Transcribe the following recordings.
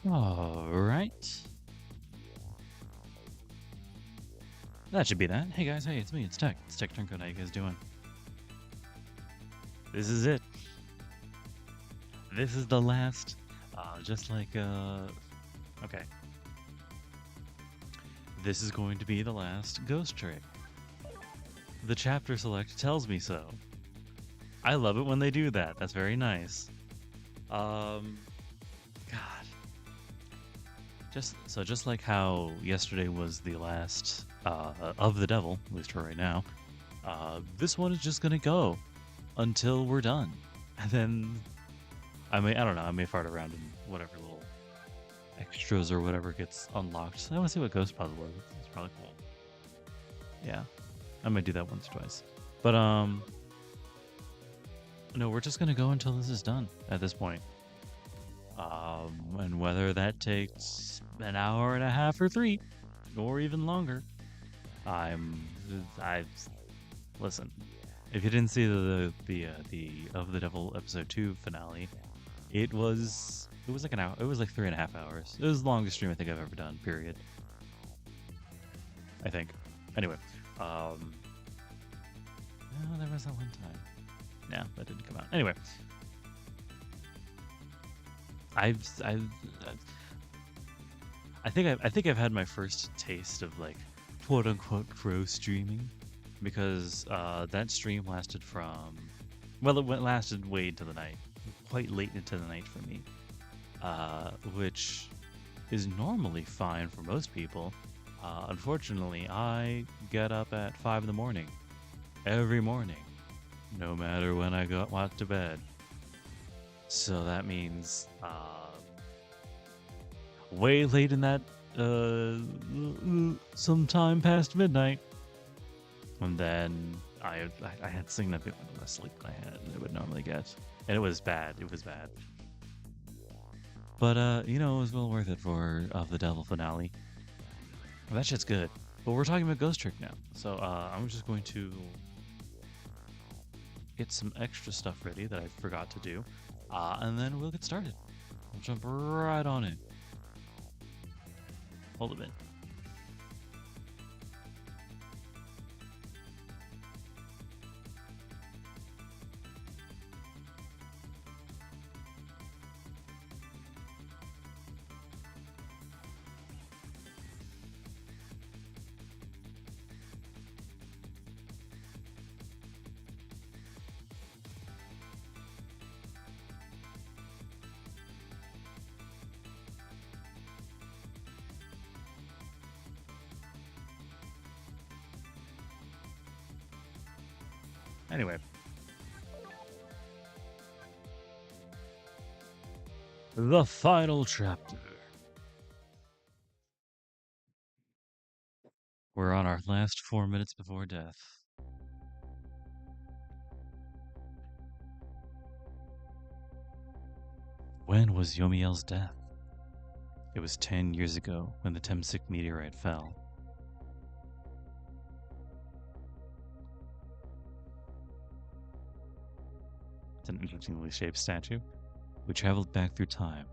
All right. That should be that. Hey guys, hey, it's me, it's Tech. It's Tech Turncoat. How you guys doing? This is it. This is the last, just like, okay. This is going to be the last ghost trick. The chapter select tells me so. I love it when they do that. That's very nice. God. Just like how yesterday was the last of the devil, at least for right now, this one is just gonna go until we're done. And then I don't know, I may fart around in whatever little extras or whatever gets unlocked. I want to see what Ghost Puzzle is. It's probably cool. Yeah, I might do that once or twice. But no, we're just gonna go until this is done at this point. And whether that takes an hour and a half or 3, or even longer, listen. If you didn't see the Of the Devil episode 2 finale, it was like an hour. It was like 3.5 hours. It was the longest stream I think I've ever done. Period. I think. Anyway, no, there was that one time. Yeah, that didn't come out. Anyway, I think I've had my first taste of like quote unquote pro streaming, because that stream lasted from, well, it lasted way into the night, quite late into the night for me, which is normally fine for most people. Unfortunately, I get up at 5 in the morning every morning, no matter when I went to bed. So that means way late in that, sometime past midnight, and then I had significantly less sleep than I would normally get, and it was bad. It was bad. But you know, it was well worth it for Of the Devil finale. Well, that shit's good. But we're talking about Ghost Trick now, so I'm just going to get some extra stuff ready that I forgot to do, and then we'll get started. We'll jump right on in. Hold a bit. Anyway. The final chapter. We're on our last 4 minutes before death. When was Yomiel's death? It was 10 years ago when the Temsik meteorite fell. It's an interestingly shaped statue. We traveled back through time,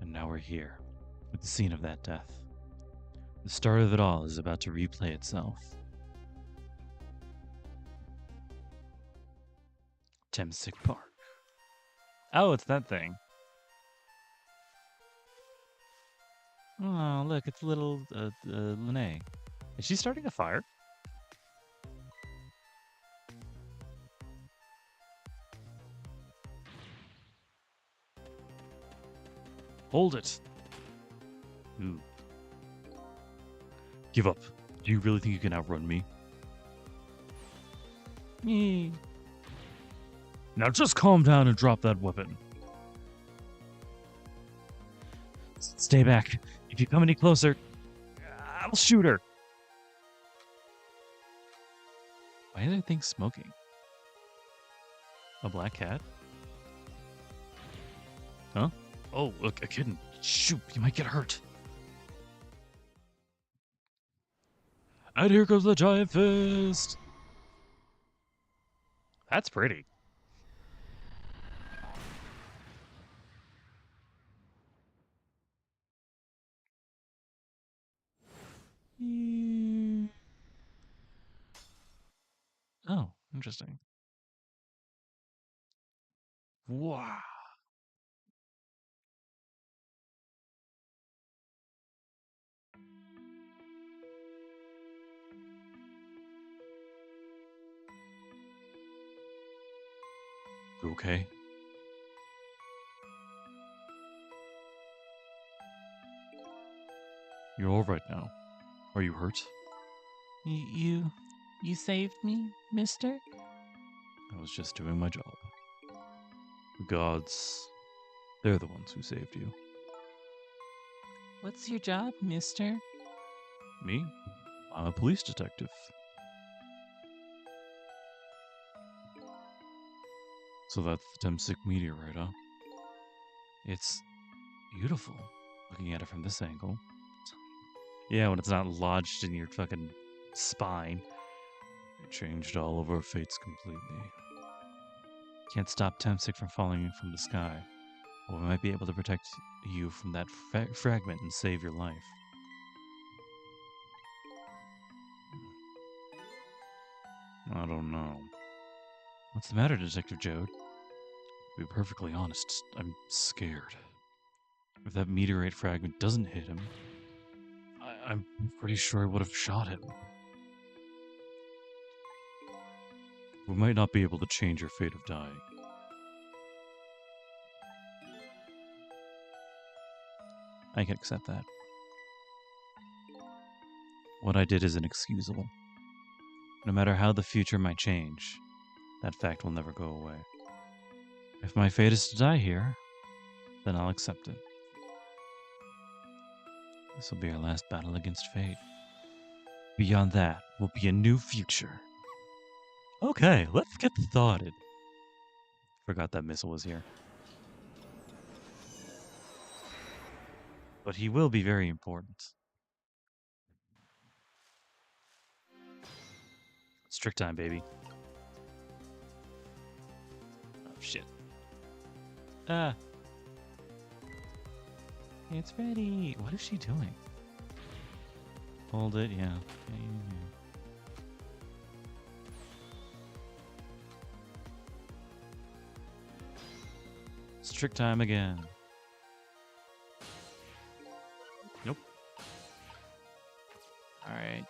and now we're here, at the scene of that death. The start of it all is about to replay itself. Temsik Park. Oh, it's that thing. Oh, look, it's little Lene. Is she starting a fire? Hold it! Ooh. Give up. Do you really think you can outrun me? Me. Now just calm down and drop that weapon. Stay back. If you come any closer, I'll shoot her. Why did I think smoking? A black cat? Huh? Oh, look, a kitten. Shoot, you might get hurt. And here goes the giant fist. That's pretty. Oh, interesting. Wow. You okay? You're all right now. Are you hurt? You saved me, mister? I was just doing my job. The gods, they're the ones who saved you. What's your job, mister? Me? I'm a police detective. So that's the Temsic meteorite, huh? It's beautiful looking at it from this angle. Yeah, when it's not lodged in your fucking spine. It changed all of our fates completely. Can't stop Temsic from falling from the sky. But we might be able to protect you from that fragment and save your life. I don't know. What's the matter, Detective Jode? To be perfectly honest, I'm scared. If that meteorite fragment doesn't hit him, I'm pretty sure I would have shot him. We might not be able to change your fate of dying. I can accept that. What I did is inexcusable. No matter how the future might change, that fact will never go away. If my fate is to die here, then I'll accept it. This will be our last battle against fate. Beyond that will be a new future. Okay, let's get started. Forgot that missile was here. But he will be very important. Strict time, baby. Oh, shit. Ah. It's ready. What is she doing? Hold it, yeah. Strict time again. Nope. Alright.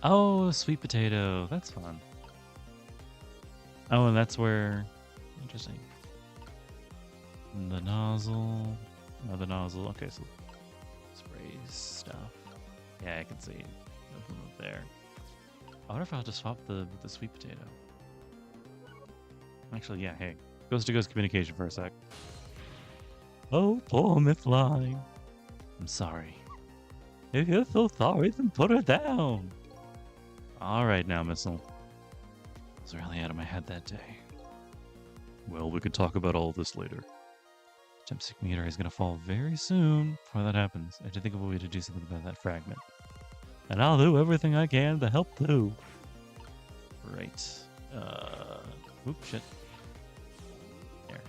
Oh, sweet potato. That's fun. Oh, and that's where... Interesting. The nozzle. Another nozzle. Okay, so spray stuff. Yeah, I can see nothing up there. I wonder if I'll just swap the sweet potato. Actually, yeah, hey. Ghost to ghost communication for a sec. Oh, poor Miss Line. I'm sorry. If you're so sorry, then put her down. Alright now, Missile. I was really out of my head that day. Well, we could talk about all this later. Temsic meteor is going to fall very soon. Before that happens, I have to think of a way to do something about that fragment. And I'll do everything I can to help too. Right. Oops, shit. There.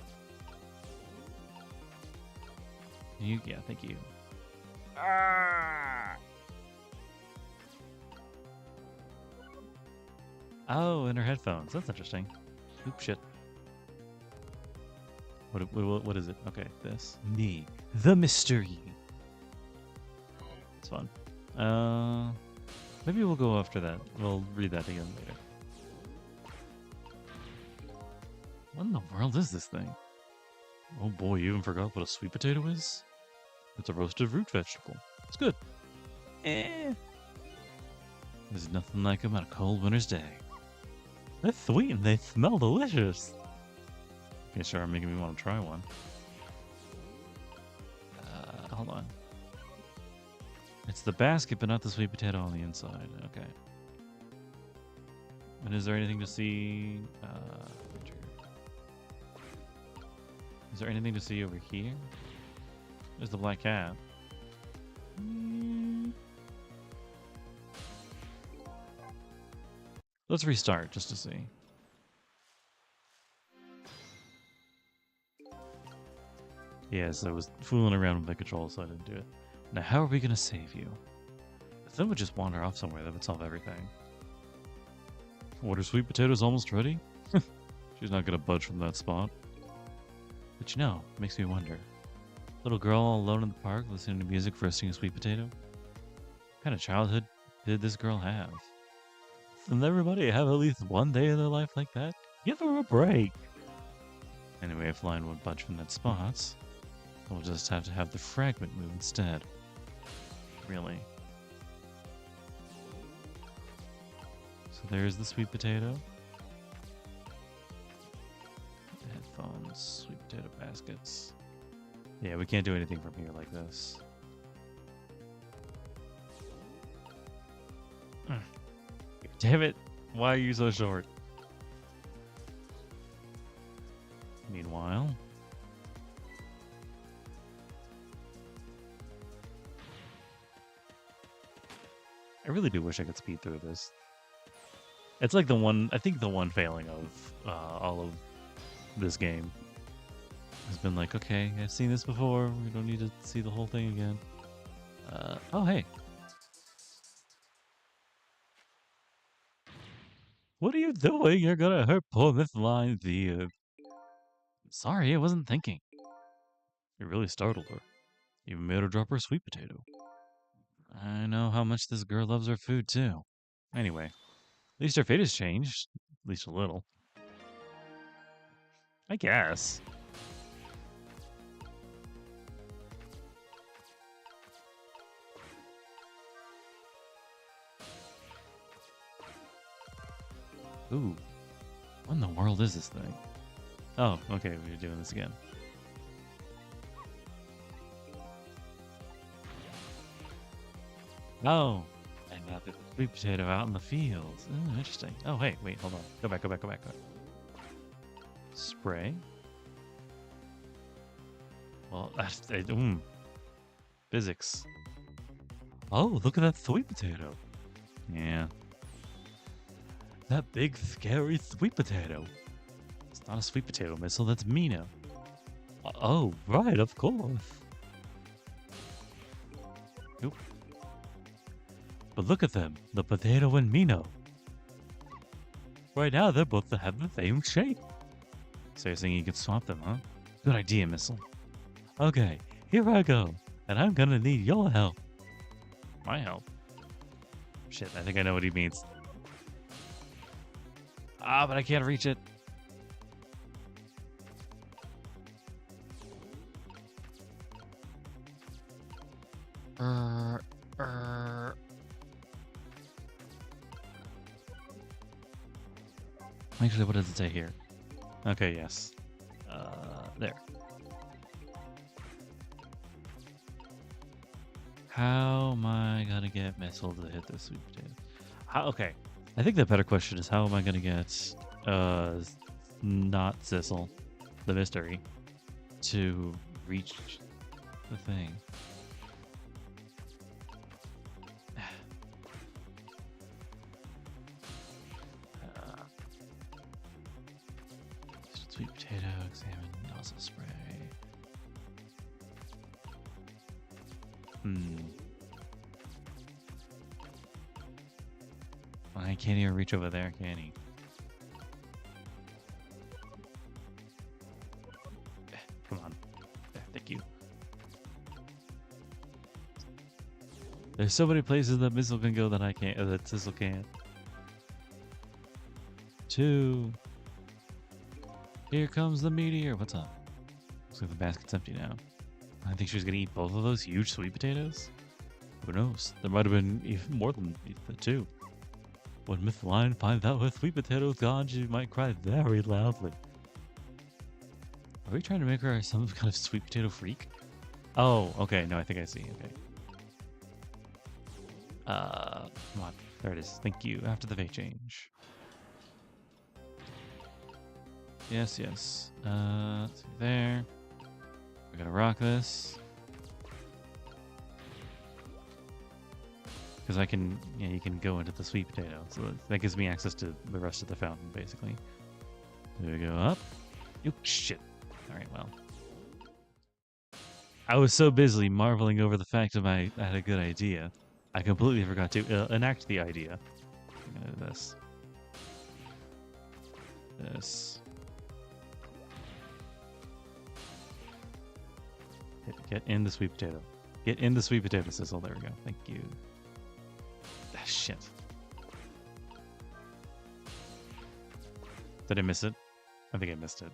Yeah, thank you. Ah! Oh, and her headphones. That's interesting. Oops, shit. What is it? Okay, this. Me. The mystery. It's fun. Maybe we'll go after that. We'll read that again later. What in the world is this thing? Oh boy, you even forgot what a sweet potato is? It's a roasted root vegetable. It's good. There's nothing like them on a cold winter's day. They're sweet and they smell delicious. Okay, sure, making me want to try one. Hold on. It's the basket, but not the sweet potato on the inside. Okay. And is there anything to see? Is there anything to see over here? There's the black cat. Let's restart just to see. Yes, I was fooling around with my controls, so I didn't do it. Now, how are we going to save you? Then we'll just wander off somewhere. That would solve everything. What, are sweet potatoes almost ready? She's not gonna budge from that spot. But you know, it makes me wonder. Little girl all alone in the park listening to music roasting a sweet potato? What kind of childhood did this girl have? Doesn't everybody have at least one day in their life like that? Give her a break! Anyway, if Lion won't budge from that spot, we'll just have to have the fragment move instead. Really. So there's the sweet potato. Headphones, sweet potato baskets. Yeah, we can't do anything from here like this. Damn it! Why are you so short? Meanwhile... I really do wish I could speed through this. It's like I think the one failing of all of this game has been like, okay, I've seen this before, we don't need to see the whole thing again. Oh hey. What are you doing? You're gonna hurt poor Miss Line the... Sorry, I wasn't thinking. It really startled her. Even made her drop her sweet potato. I know how much this girl loves her food, too. Anyway, at least her fate has changed. At least a little. I guess. Ooh. What in the world is this thing? Oh, okay, we're doing this again. Oh, and now there's a sweet potato out in the fields. Oh, interesting. Oh, hey, wait, hold on. Go back. Spray. Well, that's... Physics. Oh, look at that sweet potato. Yeah. That big, scary sweet potato. It's not a sweet potato missile, that's Mino. Oh, right, of course. Oop. But look at them, the potato and Mino. Right now, they're both have the same shape. So you're saying you could swap them, huh? Good idea, Missile. Okay, here I go, and I'm gonna need your help. My help? Shit, I think I know what he means. Ah, but I can't reach it. Actually, what does it say here? Okay, yes. There. How am I gonna get Missile to hit this sweet potato? Okay. I think the better question is how am I gonna get not Sissil, the mystery, to reach the thing? Sweet potato, examine, nozzle spray. I can't even reach over there, can he? Come on. Thank you. There's so many places that Missile can go that I can't, that Sissil can't. 2. Here comes the meteor. What's up? Looks like the basket's empty now. I think she's gonna eat both of those huge sweet potatoes. Who knows? There might have been even more than 2. When Miss Lion finds out her sweet potato's gone, she might cry very loudly. Are we trying to make her some kind of sweet potato freak? Oh, okay. No, I think I see. Okay. Come on. There it is. Thank you. After the fate change. Yes, yes. Let's see there. We're gonna rock this. Because I can, yeah, you can go into the sweet potato. So that gives me access to the rest of the fountain, basically. There we go, up. Oop, shit. Alright, well. I was so busy marveling over the fact that I had a good idea I completely forgot to enact the idea. I'm gonna do this. This. Get in the sweet potato. Get in the sweet potato, Sissil. There we go. Thank you. Ah, shit. Did I miss it? I think I missed it.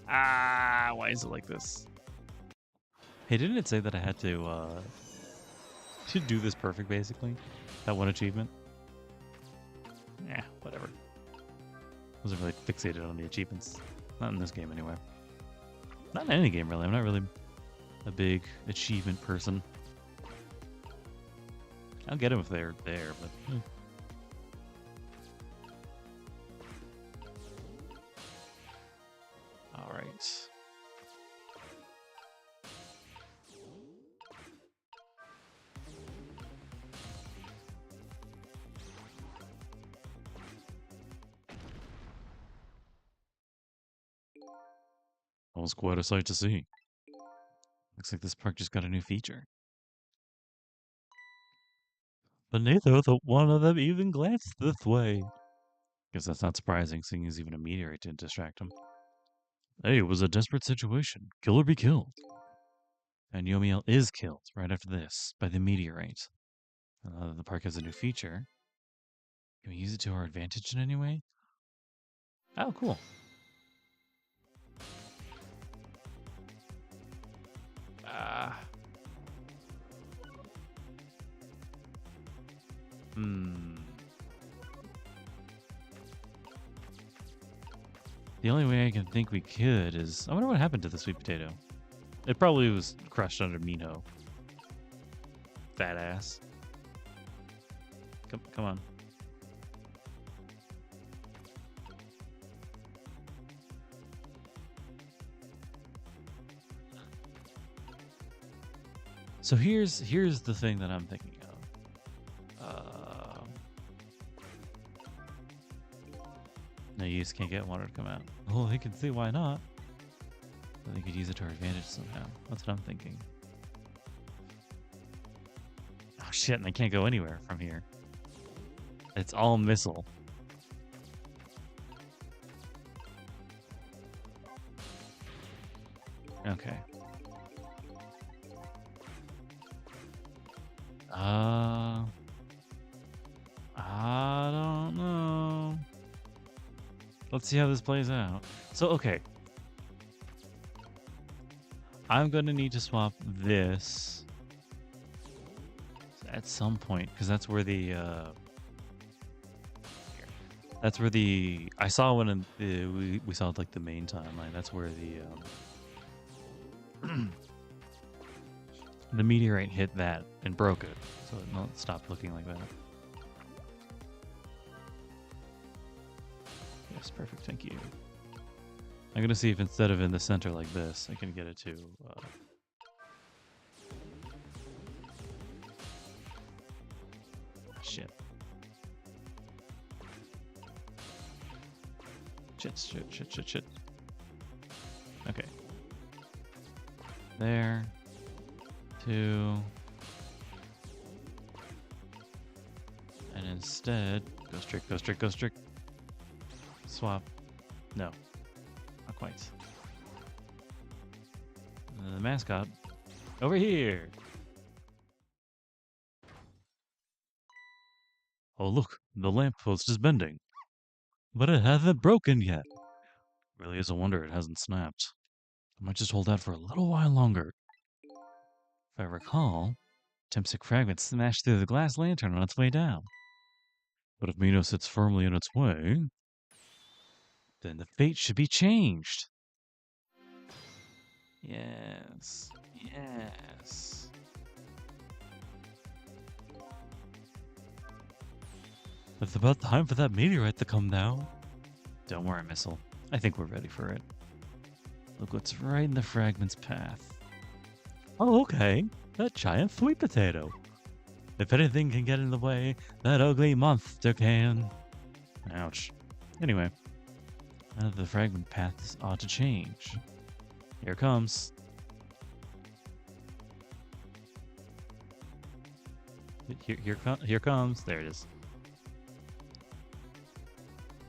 Ah, why is it like this? Hey, didn't it say that I had to do this perfect, basically? That one achievement? Yeah, whatever. Wasn't really fixated on the achievements. Not in this game, anyway. Not in any game, really. I'm not really a big achievement person. I'll get them if they're there, but... Alright. That was quite a sight to see. Looks like this park just got a new feature. But neither one of them even glanced this way. Guess that's not surprising, seeing as even a meteorite didn't distract him. Hey, it was a desperate situation. Kill or be killed. And Yomiel is killed right after this by the meteorite. The park has a new feature. Can we use it to our advantage in any way? Oh, cool. The only way I can think we could is... I wonder what happened to the sweet potato. It probably was crushed under Mino. Fat ass. Come on. So here's the thing that I'm thinking of. No, you just can't get water to come out. Well, they can see why not. But they could use it to our advantage somehow. That's what I'm thinking. Oh shit, and I can't go anywhere from here. It's all missile. Okay. I don't know. Let's see how this plays out. So, okay. I'm going to need to swap this at some point, because that's where the... I saw one in the... We saw like the main timeline. That's where the... the meteorite hit that and broke it. So it stopped looking like that. Yes, perfect. Thank you. I'm gonna see if instead of in the center like this, I can get it to. Shit. Shit. Okay. There. 2. And instead, go strict. Swap. No. Not quite. The mascot. Over here! Oh look, the lamppost is bending. But it hasn't broken yet. Really is a wonder it hasn't snapped. I might just hold out for a little while longer. If I recall, Tempsic fragments smashed through the glass lantern on its way down. But if Mino sits firmly in its way, then the fate should be changed. Yes. It's about time for that meteorite to come down. Don't worry, Missile. I think we're ready for it. Look what's right in the fragment's path. Oh, okay. That giant sweet potato. If anything can get in the way, that ugly monster can. Ouch. Anyway, the fragment path ought to change. Here it comes. Here comes. There it is.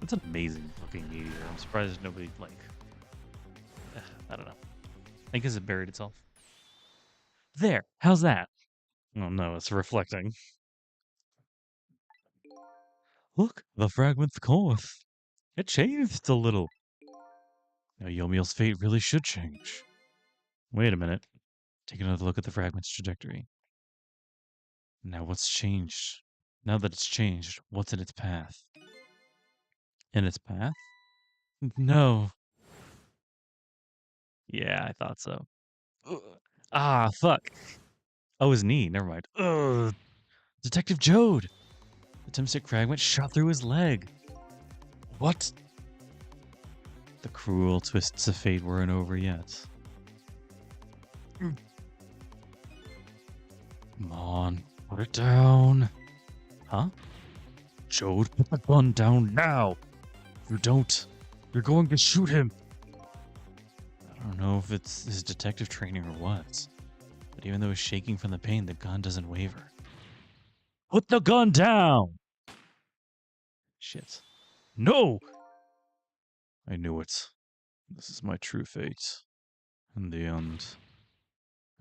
It's an amazing looking meteor. I'm surprised nobody I don't know. I guess it buried itself. There. How's that? Oh no, it's reflecting. Look, the fragment's course. It changed a little. Now Yomiel's fate really should change. Wait a minute. Take another look at the fragment's trajectory. Now what's changed? Now that it's changed, what's in its path? In its path? No. Yeah, I thought so. Ugh. Ah, fuck. Oh, his knee. Never mind. Ugh. Detective Jode! The Timstick fragment shot through his leg. What? The cruel twists of fate weren't over yet. Come on, put it down. Huh? Jode, put the gun down now. If you don't, you're going to shoot him. I don't know if it's his detective training or what, but even though he's shaking from the pain, the gun doesn't waver. Put the gun down! Shit. No! I knew it. This is my true fate. In the end,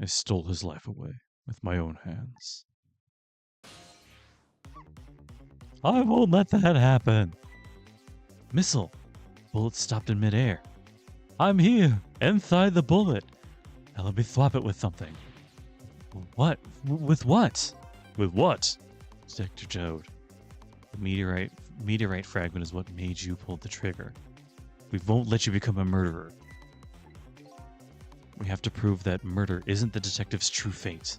I stole his life away with my own hands. I won't let that happen. Missile. Bullet stopped in midair. I'm here, inside the bullet. Now let me thwap it with something. What? With what? With what? Detective Jode. The meteorite fragment is what made you pull the trigger. We won't let you become a murderer. We have to prove that murder isn't the detective's true fate.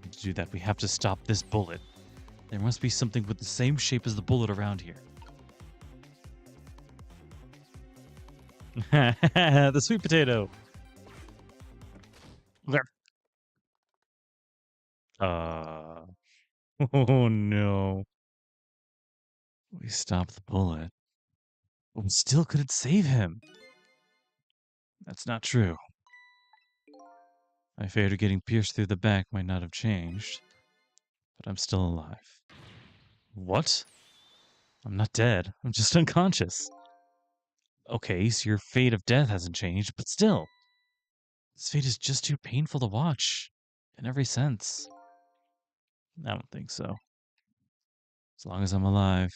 And to do that, we have to stop this bullet. There must be something with the same shape as the bullet around here. The sweet potato. Oh no. We stopped the bullet, but we still couldn't save him. That's not true. I feared getting pierced through the back might not have changed, but I'm still alive. What? I'm not dead. I'm just unconscious. Okay, so your fate of death hasn't changed, but still. This fate is just too painful to watch. In every sense. I don't think so. As long as I'm alive,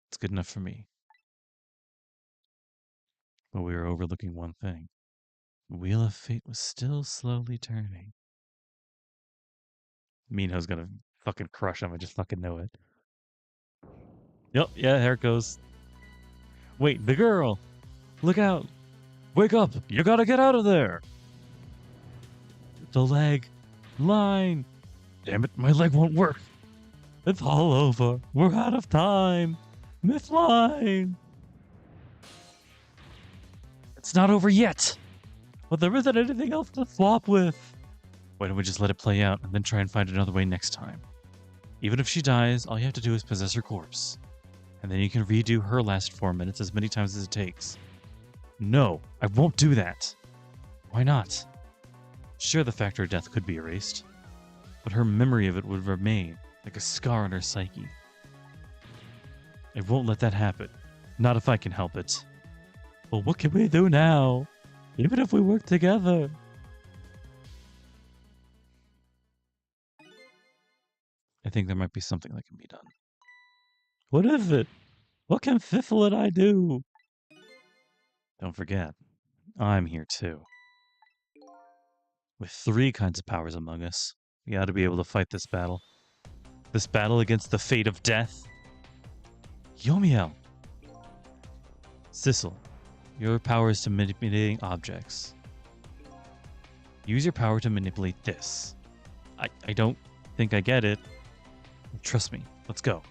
it's good enough for me. But we were overlooking one thing. The wheel of fate was still slowly turning. Minho's gonna fucking crush him. I just fucking know it. Yep, yeah, there it goes. Wait, the girl! Look out! Wake up! You gotta get out of there! The leg! Line! Damn it, my leg won't work! It's all over! We're out of time! Miss Line! It's not over yet! But there isn't anything else to swap with! Why don't we just let it play out and then try and find another way next time? Even if she dies, all you have to do is possess her corpse. And then you can redo her last 4 minutes as many times as it takes. No, I won't do that. Why not? Sure, the factor of death could be erased, but her memory of it would remain like a scar on her psyche. I won't let that happen. Not if I can help it. Well, what can we do now? Even if we work together. I think there might be something that can be done. What is it? What can Sissil and I do? Don't forget, I'm here too. With 3 kinds of powers among us, we ought to be able to fight this battle. This battle against the fate of death. Yomiel! Sissil, your power is to manipulating objects. Use your power to manipulate this. I don't think I get it. Trust me, let's go.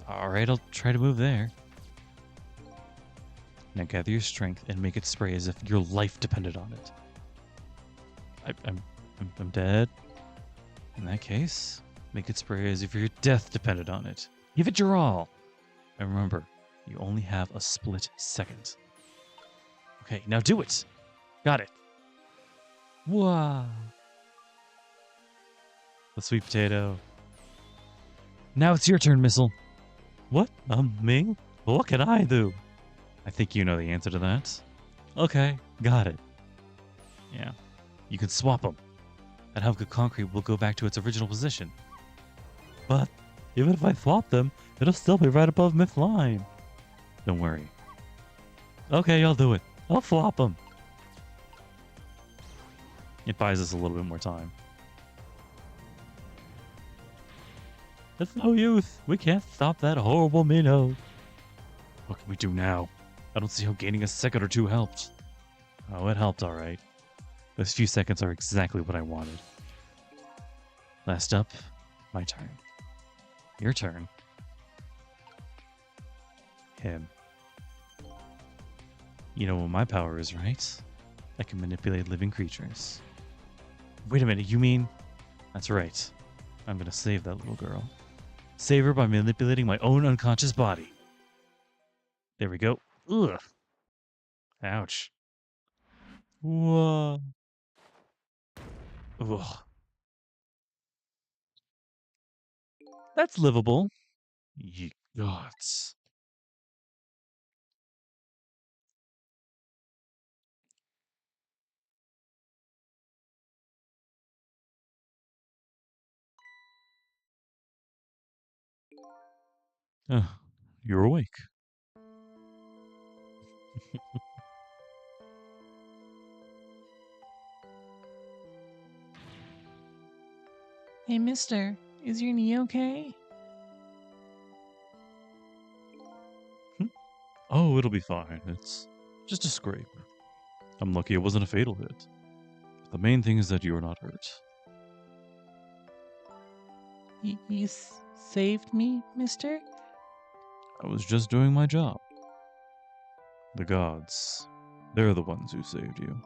Alright, I'll try to move there. Now gather your strength and make it spray as if your life depended on it. I'm dead. In that case, make it spray as if your death depended on it. Give it your all. And remember, you only have a split second. Okay, now do it. Got it. Wow. The sweet potato. Now it's your turn, Missile. What? Me? Well, what can I do? I think you know the answer to that. Okay, got it. Yeah, you can swap them. That hunk of concrete will go back to its original position. But even if I swap them, it'll still be right above Myth line. Don't worry. Okay, I'll do it. I'll swap them. It buys us a little bit more time. It's no use. We can't stop that horrible minnow. What can we do now? I don't see how gaining a second or two helped. Oh, it helped, all right. Those few seconds are exactly what I wanted. Last up, my turn. Your turn. Him. You know what my power is, right? I can manipulate living creatures. Wait a minute, you mean... That's right. I'm gonna save that little girl. Save her by manipulating my own unconscious body. There we go. Ugh. Ouch. Whoa. Ugh. That's livable. Ye gods. You're awake. Hey, mister, is your knee okay? Oh, it'll be fine. It's just a scrape. I'm lucky it wasn't a fatal hit. But the main thing is that you are not hurt. You saved me, mister? I was just doing my job. The gods, they're the ones who saved you.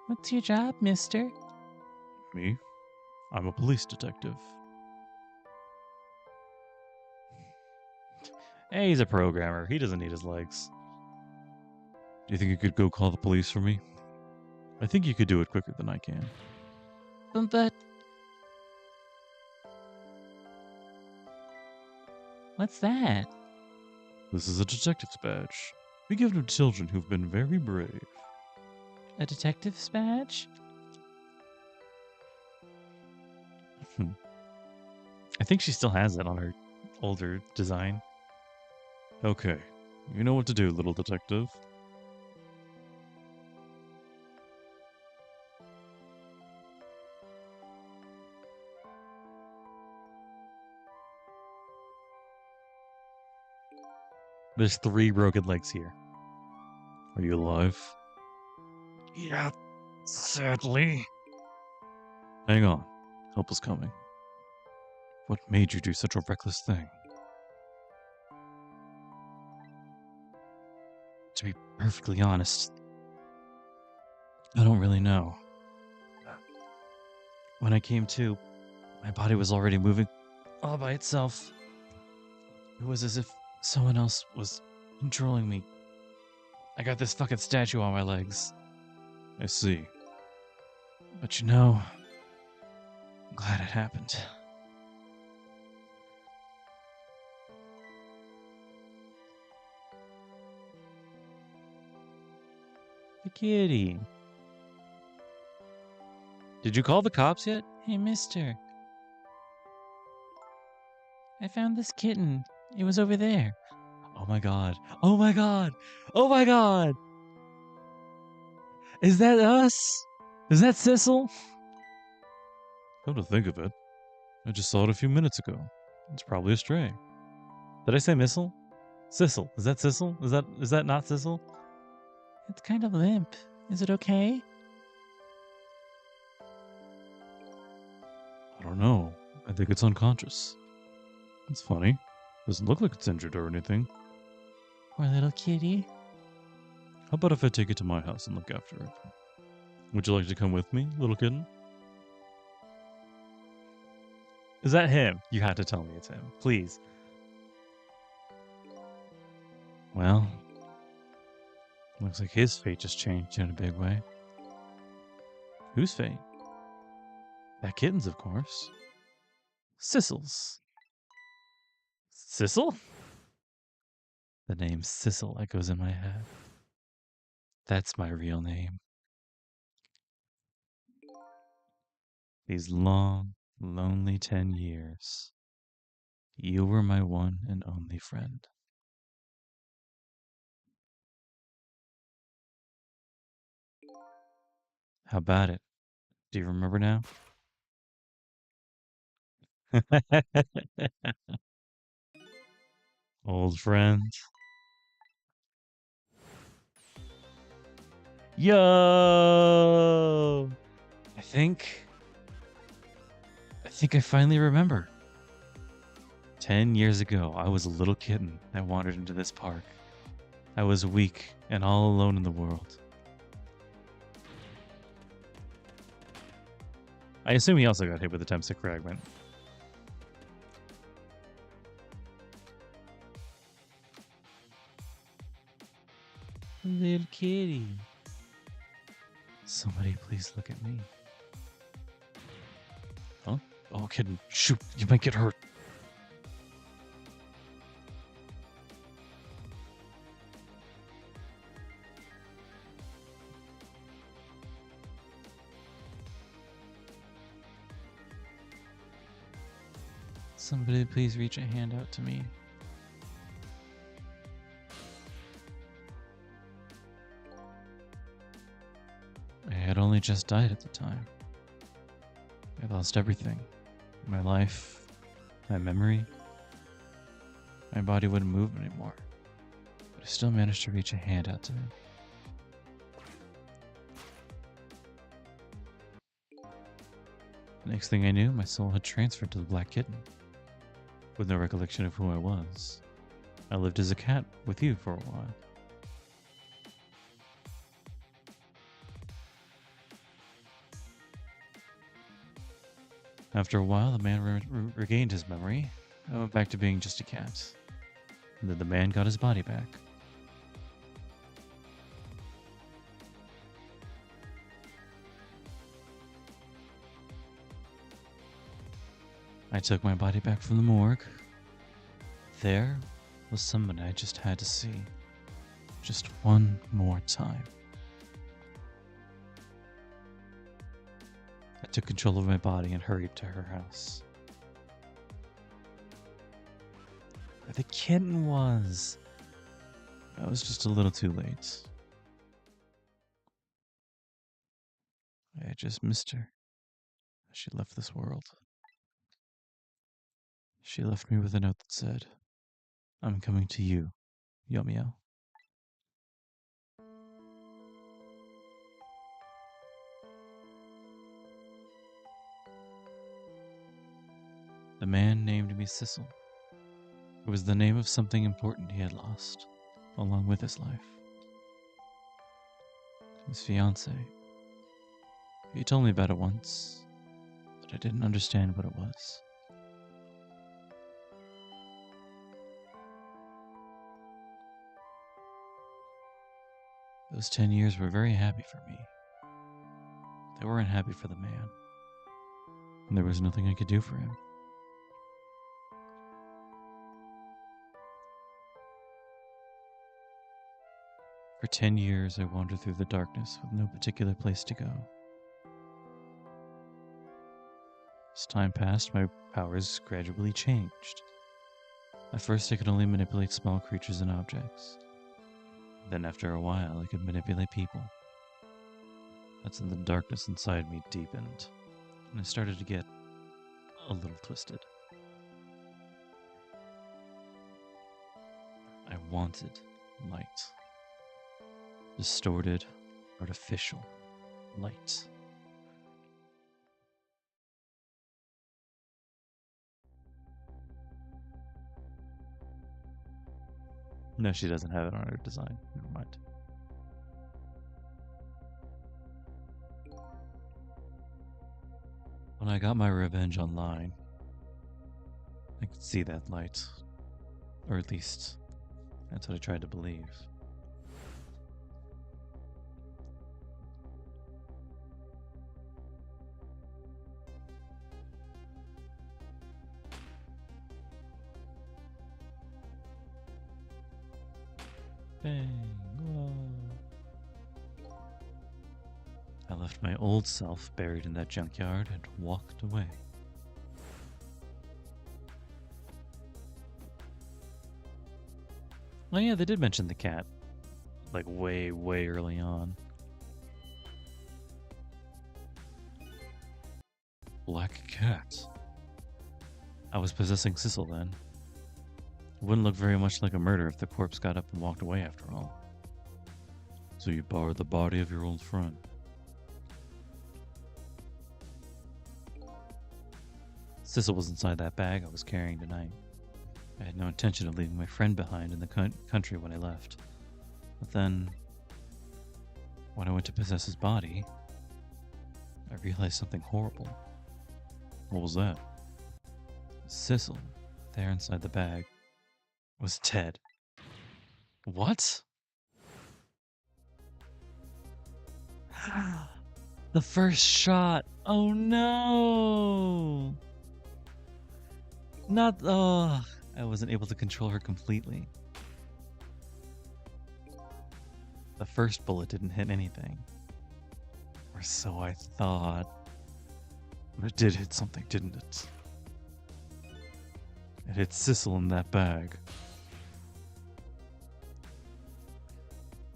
What's your job, mister? Me? I'm a police detective. Hey, he's a programmer. He doesn't need his legs. Do you think you could go call the police for me? I think you could do it quicker than I can. But... What's that? This is a detective's badge. We give it to children who've been very brave. A detective's badge? I think she still has it on her older design. Okay, you know what to do, little detective. There's 3 broken legs here. Are you alive? Yeah, sadly. Hang on. Help is coming. What made you do such a reckless thing? To be perfectly honest, I don't really know. When I came to, my body was already moving all by itself. It was as if someone else was controlling me. I got this fucking statue on my legs. I see. But you know, I'm glad it happened. The kitty. Did you call the cops yet? Hey, mister. I found this kitten. It was over there. Oh my god. Oh my god. Oh my god. Is that us? Is that Sissil? Come to think of it, I just saw it a few minutes ago. It's probably a stray. Did I say missile? Sissil. Is that Sissil? Is that not Sissil? It's kind of limp. Is it okay? I don't know. I think it's unconscious. It's funny. Doesn't look like it's injured or anything. Poor little kitty. How about if I take it to my house and look after it? Would you like to come with me, little kitten? Is that him? You had to tell me it's him. Please. Well, looks like his fate just changed in a big way. Whose fate? That kitten's, of course. Sissil's. Sissil? The name Sissil echoes in my head. That's my real name. These long, lonely 10 years, you were my one and only friend. How about it? Do you remember now? Old friend. Yo! I think I finally remember. 10 years ago, I was a little kitten that wandered into this park. I was weak and all alone in the world. I assume he also got hit with a temp-stick fragment. Little kitty. Somebody please look at me. Huh? Oh, kitten. Shoot, you might get hurt. Somebody please reach a hand out to me. I had only just died at the time. I lost everything. My life, my memory. My body wouldn't move anymore. But I still managed to reach a hand out to me. The next thing I knew, my soul had transferred to the black kitten. With no recollection of who I was, I lived as a cat with you for a while. After a while, the man regained his memory. I went back to being just a cat. And then the man got his body back. I took my body back from the morgue. There was someone I just had to see. Just one more time. I took control of my body and hurried to her house. Where the kitten was. I was just a little too late. I just missed her as she left this world. She left me with a note that said, "I'm coming to you, Yomiel." The man named me Sissil. It was the name of something important he had lost, along with his life. His fiancée. He told me about it once, but I didn't understand what it was. Those 10 years were very happy for me. They weren't happy for the man, and there was nothing I could do for him. For 10 years, I wandered through the darkness with no particular place to go. As time passed, my powers gradually changed. At first, I could only manipulate small creatures and objects. Then, after a while, I could manipulate people. That's when the darkness inside me deepened, and I started to get a little twisted. I wanted light. Distorted, artificial light. No, she doesn't have it on her design. Never mind. When I got my revenge online, I could see that light. Or at least, that's what I tried to believe. Bang. Whoa. I left my old self buried in that junkyard and walked away. Oh yeah, they did mention the cat. Like way, way early on. Black cat. I was possessing Sissil then. It wouldn't look very much like a murder if the corpse got up and walked away after all. So you borrowed the body of your old friend. Sissil was inside that bag I was carrying tonight. I had no intention of leaving my friend behind in the country when I left. But then, when I went to possess his body, I realized something horrible. What was that? Sissil, there inside the bag, was dead. What? The first shot! Oh no! Not. Oh, I wasn't able to control her completely. The first bullet didn't hit anything. Or so I thought. But it did hit something, didn't it? It hit Sissil in that bag.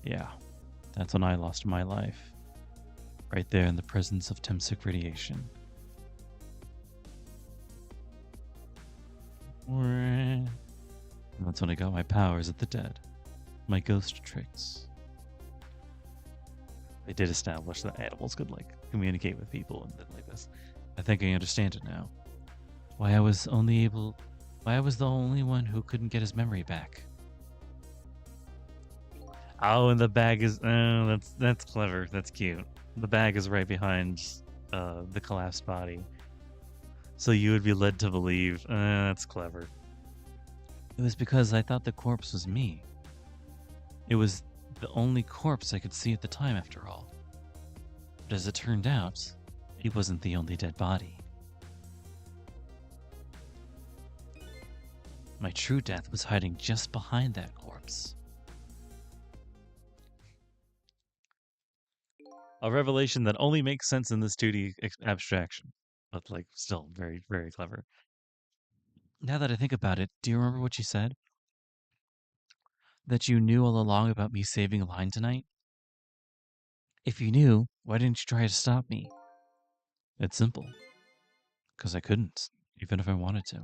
Yeah, that's when I lost my life. Right there in the presence of Temsic radiation. And that's when I got my powers of the dead. My ghost tricks. They did establish that animals could, like, communicate with people and things like this. I think I understand it now. Why I was the only one who couldn't get his memory back. Oh, and the bag is... Oh, that's clever. That's cute. The bag is right behind the collapsed body. So you would be led to believe... that's clever. It was because I thought the corpse was me. It was the only corpse I could see at the time, after all. But as it turned out, he wasn't the only dead body. My true death was hiding just behind that corpse. A revelation that only makes sense in this 2D abstraction, but like still very, very clever. Now that I think about it, do you remember what you said? That you knew all along about me saving a line tonight? If you knew, why didn't you try to stop me? It's simple. Because I couldn't, even if I wanted to.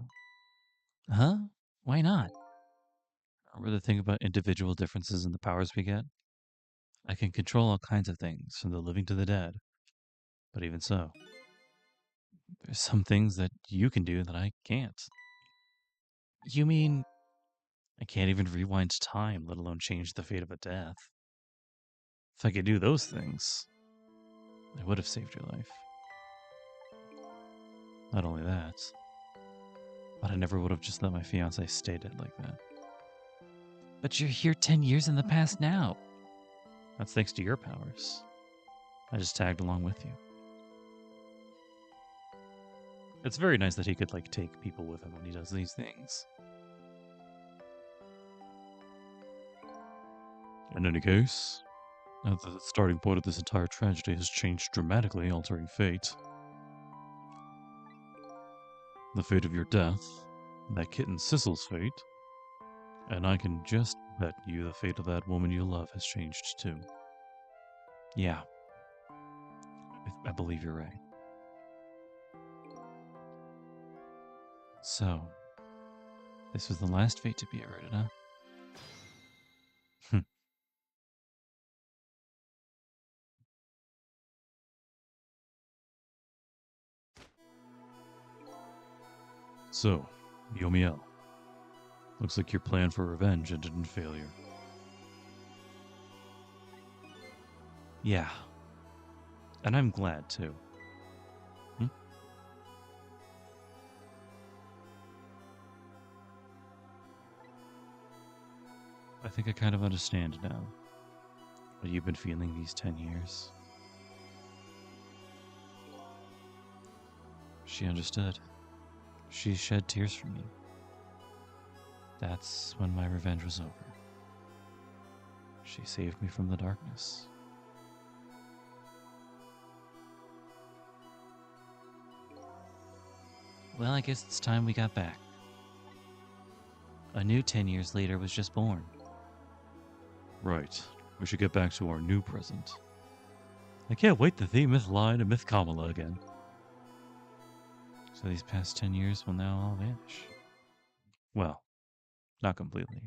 Huh? Why not? Remember the thing about individual differences in the powers we get? I can control all kinds of things, from the living to the dead. But even so, there's some things that you can do that I can't. You mean I can't even rewind time, let alone change the fate of a death? If I could do those things, I would have saved your life. Not only that, but I never would have just let my fiancé stay dead like that. But you're here 10 years in the past now. That's thanks to your powers. I just tagged along with you. It's very nice that he could, like, take people with him when he does these things. In any case, the starting point of this entire tragedy has changed dramatically, altering fate. The fate of your death, that kitten Sissil's fate, and I can just bet you the fate of that woman you love has changed too. Yeah, I believe you're right. So, this was the last fate to be averted, huh? So, Yomiel, looks like your plan for revenge ended in failure. Yeah, and I'm glad too. I think I kind of understand now what you've been feeling these 10 years. She understood. She shed tears for me. That's when my revenge was over. She saved me from the darkness. Well, I guess it's time we got back. A new 10 years later was just born. Right. We should get back to our new present. I can't wait to see Miss Line and Miss Kamala again. So these past 10 years will now all vanish. Well, not completely.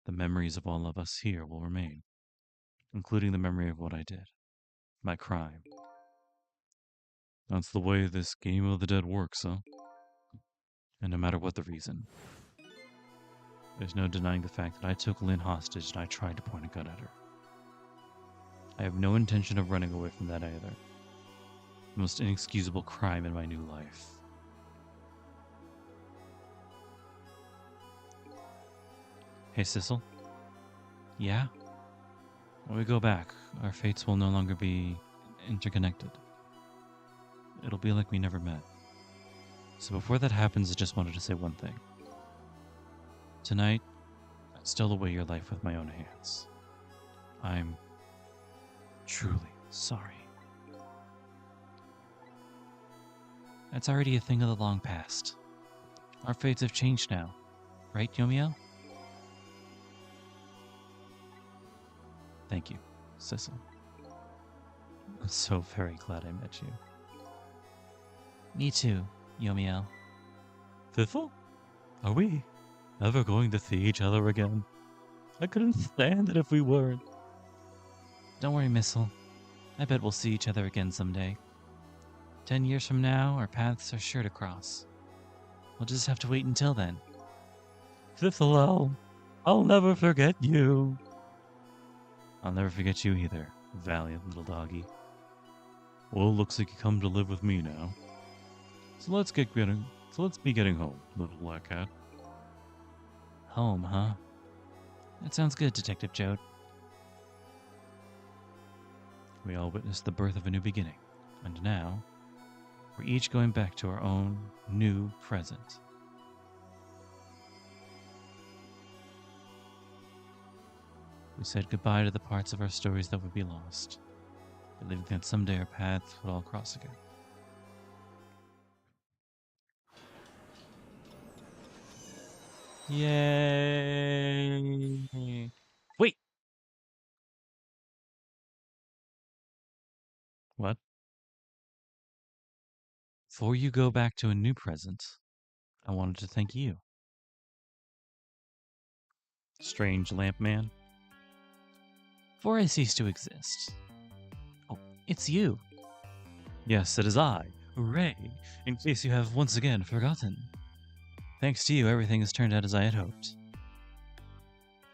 The memories of all of us here will remain, including the memory of what I did, my crime. That's the way this game of the dead works, huh? And no matter what the reason, there's no denying the fact that I took Lynn hostage and I tried to point a gun at her. I have no intention of running away from that either. The most inexcusable crime in my new life. Hey, Sissil? Yeah? When we go back, our fates will no longer be interconnected. It'll be like we never met. So before that happens, I just wanted to say one thing. Tonight, I stole away your life with my own hands. I'm truly sorry. That's already a thing of the long past. Our fates have changed now. Right, Yomiel? Thank you, Sissil. I'm so very glad I met you. Me too, Yomiel. Sissil? Are we ever going to see each other again? I couldn't stand it if we weren't. Don't worry, Missile. I bet we'll see each other again someday. 10 years from now, our paths are sure to cross. We'll just have to wait until then. Sissil, I'll never forget you. I'll never forget you either, valiant little doggy. Well, looks like you come to live with me now. So let's be getting home, little black cat. Home, huh? That sounds good, Detective Jode. We all witnessed the birth of a new beginning, and now we're each going back to our own new present. We said goodbye to the parts of our stories that would be lost, believing that someday our paths would all cross again. Yay! Wait! What? Before you go back to a new present, I wanted to thank you. Strange lamp man. Before I cease to exist. Oh, it's you. Yes, it is I, Ray, in case you have once again forgotten. Thanks to you, everything has turned out as I had hoped.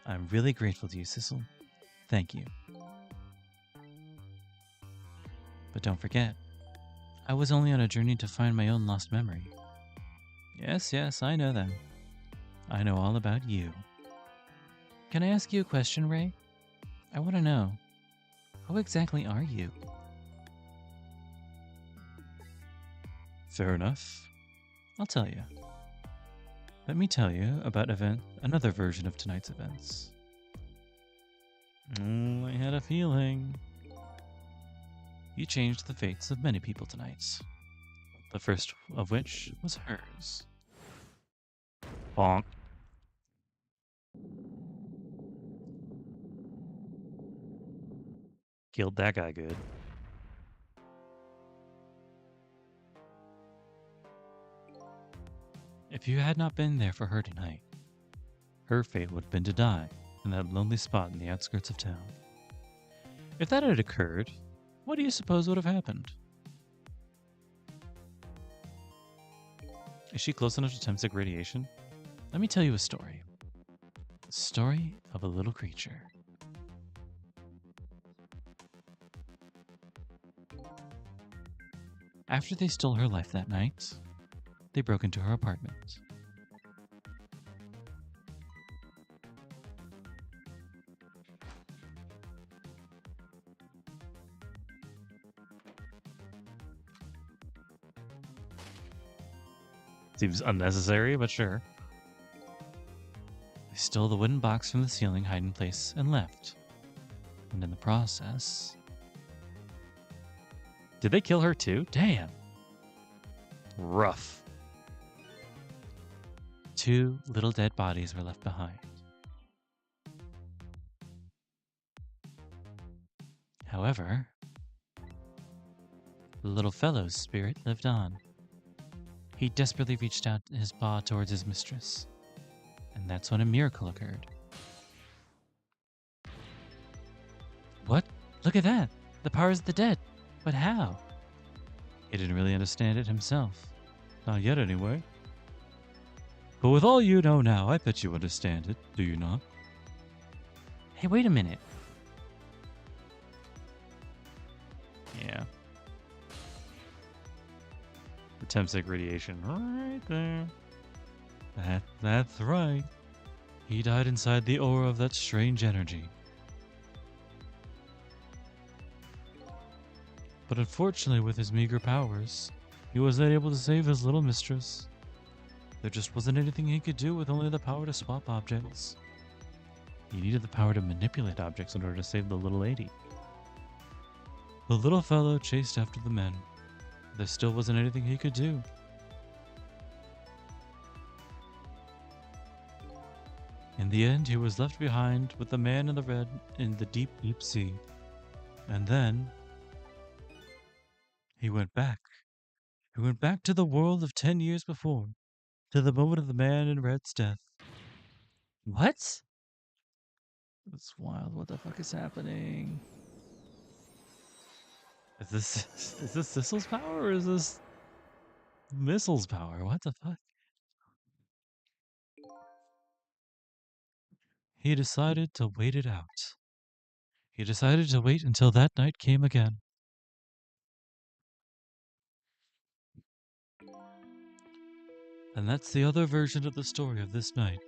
I'm really grateful to you, Sissil. Thank you. But don't forget, I was only on a journey to find my own lost memory. Yes, I know that. I know all about you. Can I ask you a question, Ray? I want to know, who exactly are you? Fair enough. I'll tell you. Let me tell you about another version of tonight's events. I had a feeling. You changed the fates of many people tonight. The first of which was hers. Bonk. Killed that guy good. If you had not been there for her tonight, her fate would have been to die in that lonely spot in the outskirts of town. If that had occurred, what do you suppose would have happened? Is she close enough to Temsic radiation? Let me tell you a story. The story of a little creature. After they stole her life that night, they broke into her apartment. Seems unnecessary, but sure. They stole the wooden box from the ceiling hiding place and left. And in the process... Did they kill her too? Damn. Rough. 2 little dead bodies were left behind. However, the little fellow's spirit lived on. He desperately reached out his paw towards his mistress, and that's when a miracle occurred. What? Look at that! The powers of the dead! But how? He didn't really understand it himself. Not yet, anyway. But with all you know now, I bet you understand it, do you not? Hey, wait a minute. Yeah. The Temsec radiation right there. That's right. He died inside the aura of that strange energy. But unfortunately, with his meager powers, he wasn't able to save his little mistress. There just wasn't anything he could do with only the power to swap objects. He needed the power to manipulate objects in order to save the little lady. The little fellow chased after the men. There still wasn't anything he could do. In the end, he was left behind with the man in the red in the deep, deep sea. And then... he went back. He went back to the world of 10 years before, to the moment of the man in red's death. What? That's wild. What the fuck is happening? Is this Sissil's power or is this Missile's power? What the fuck? He decided to wait it out. He decided to wait until that night came again. And that's the other version of the story of this night.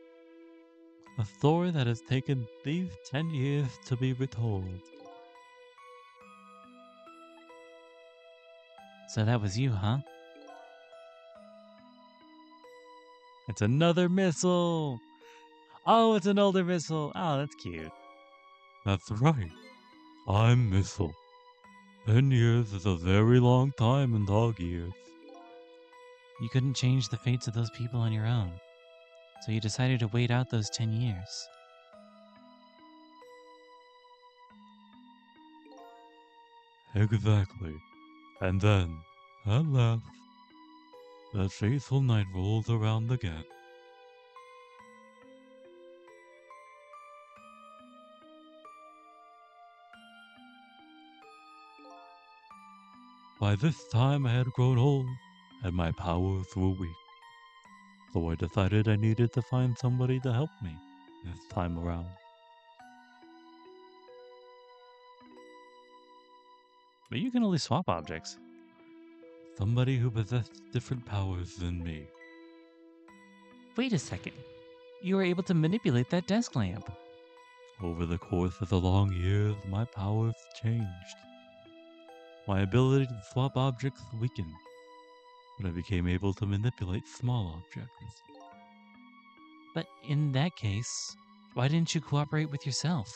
A story that has taken these 10 years to be retold. So that was you, huh? It's another missile! Oh, it's an older missile! Oh, that's cute. That's right. I'm Missile. 10 years is a very long time in dog years. You couldn't change the fates of those people on your own, so you decided to wait out those 10 years. Exactly. And then, at last, the fateful night rolls around again. By this time I had grown old, and my powers were weak. So I decided I needed to find somebody to help me this time around. But you can only swap objects. Somebody who possessed different powers than me. Wait a second. You were able to manipulate that desk lamp. Over the course of the long years, my powers changed. My ability to swap objects weakened, but I became able to manipulate small objects. But in that case, why didn't you cooperate with yourself?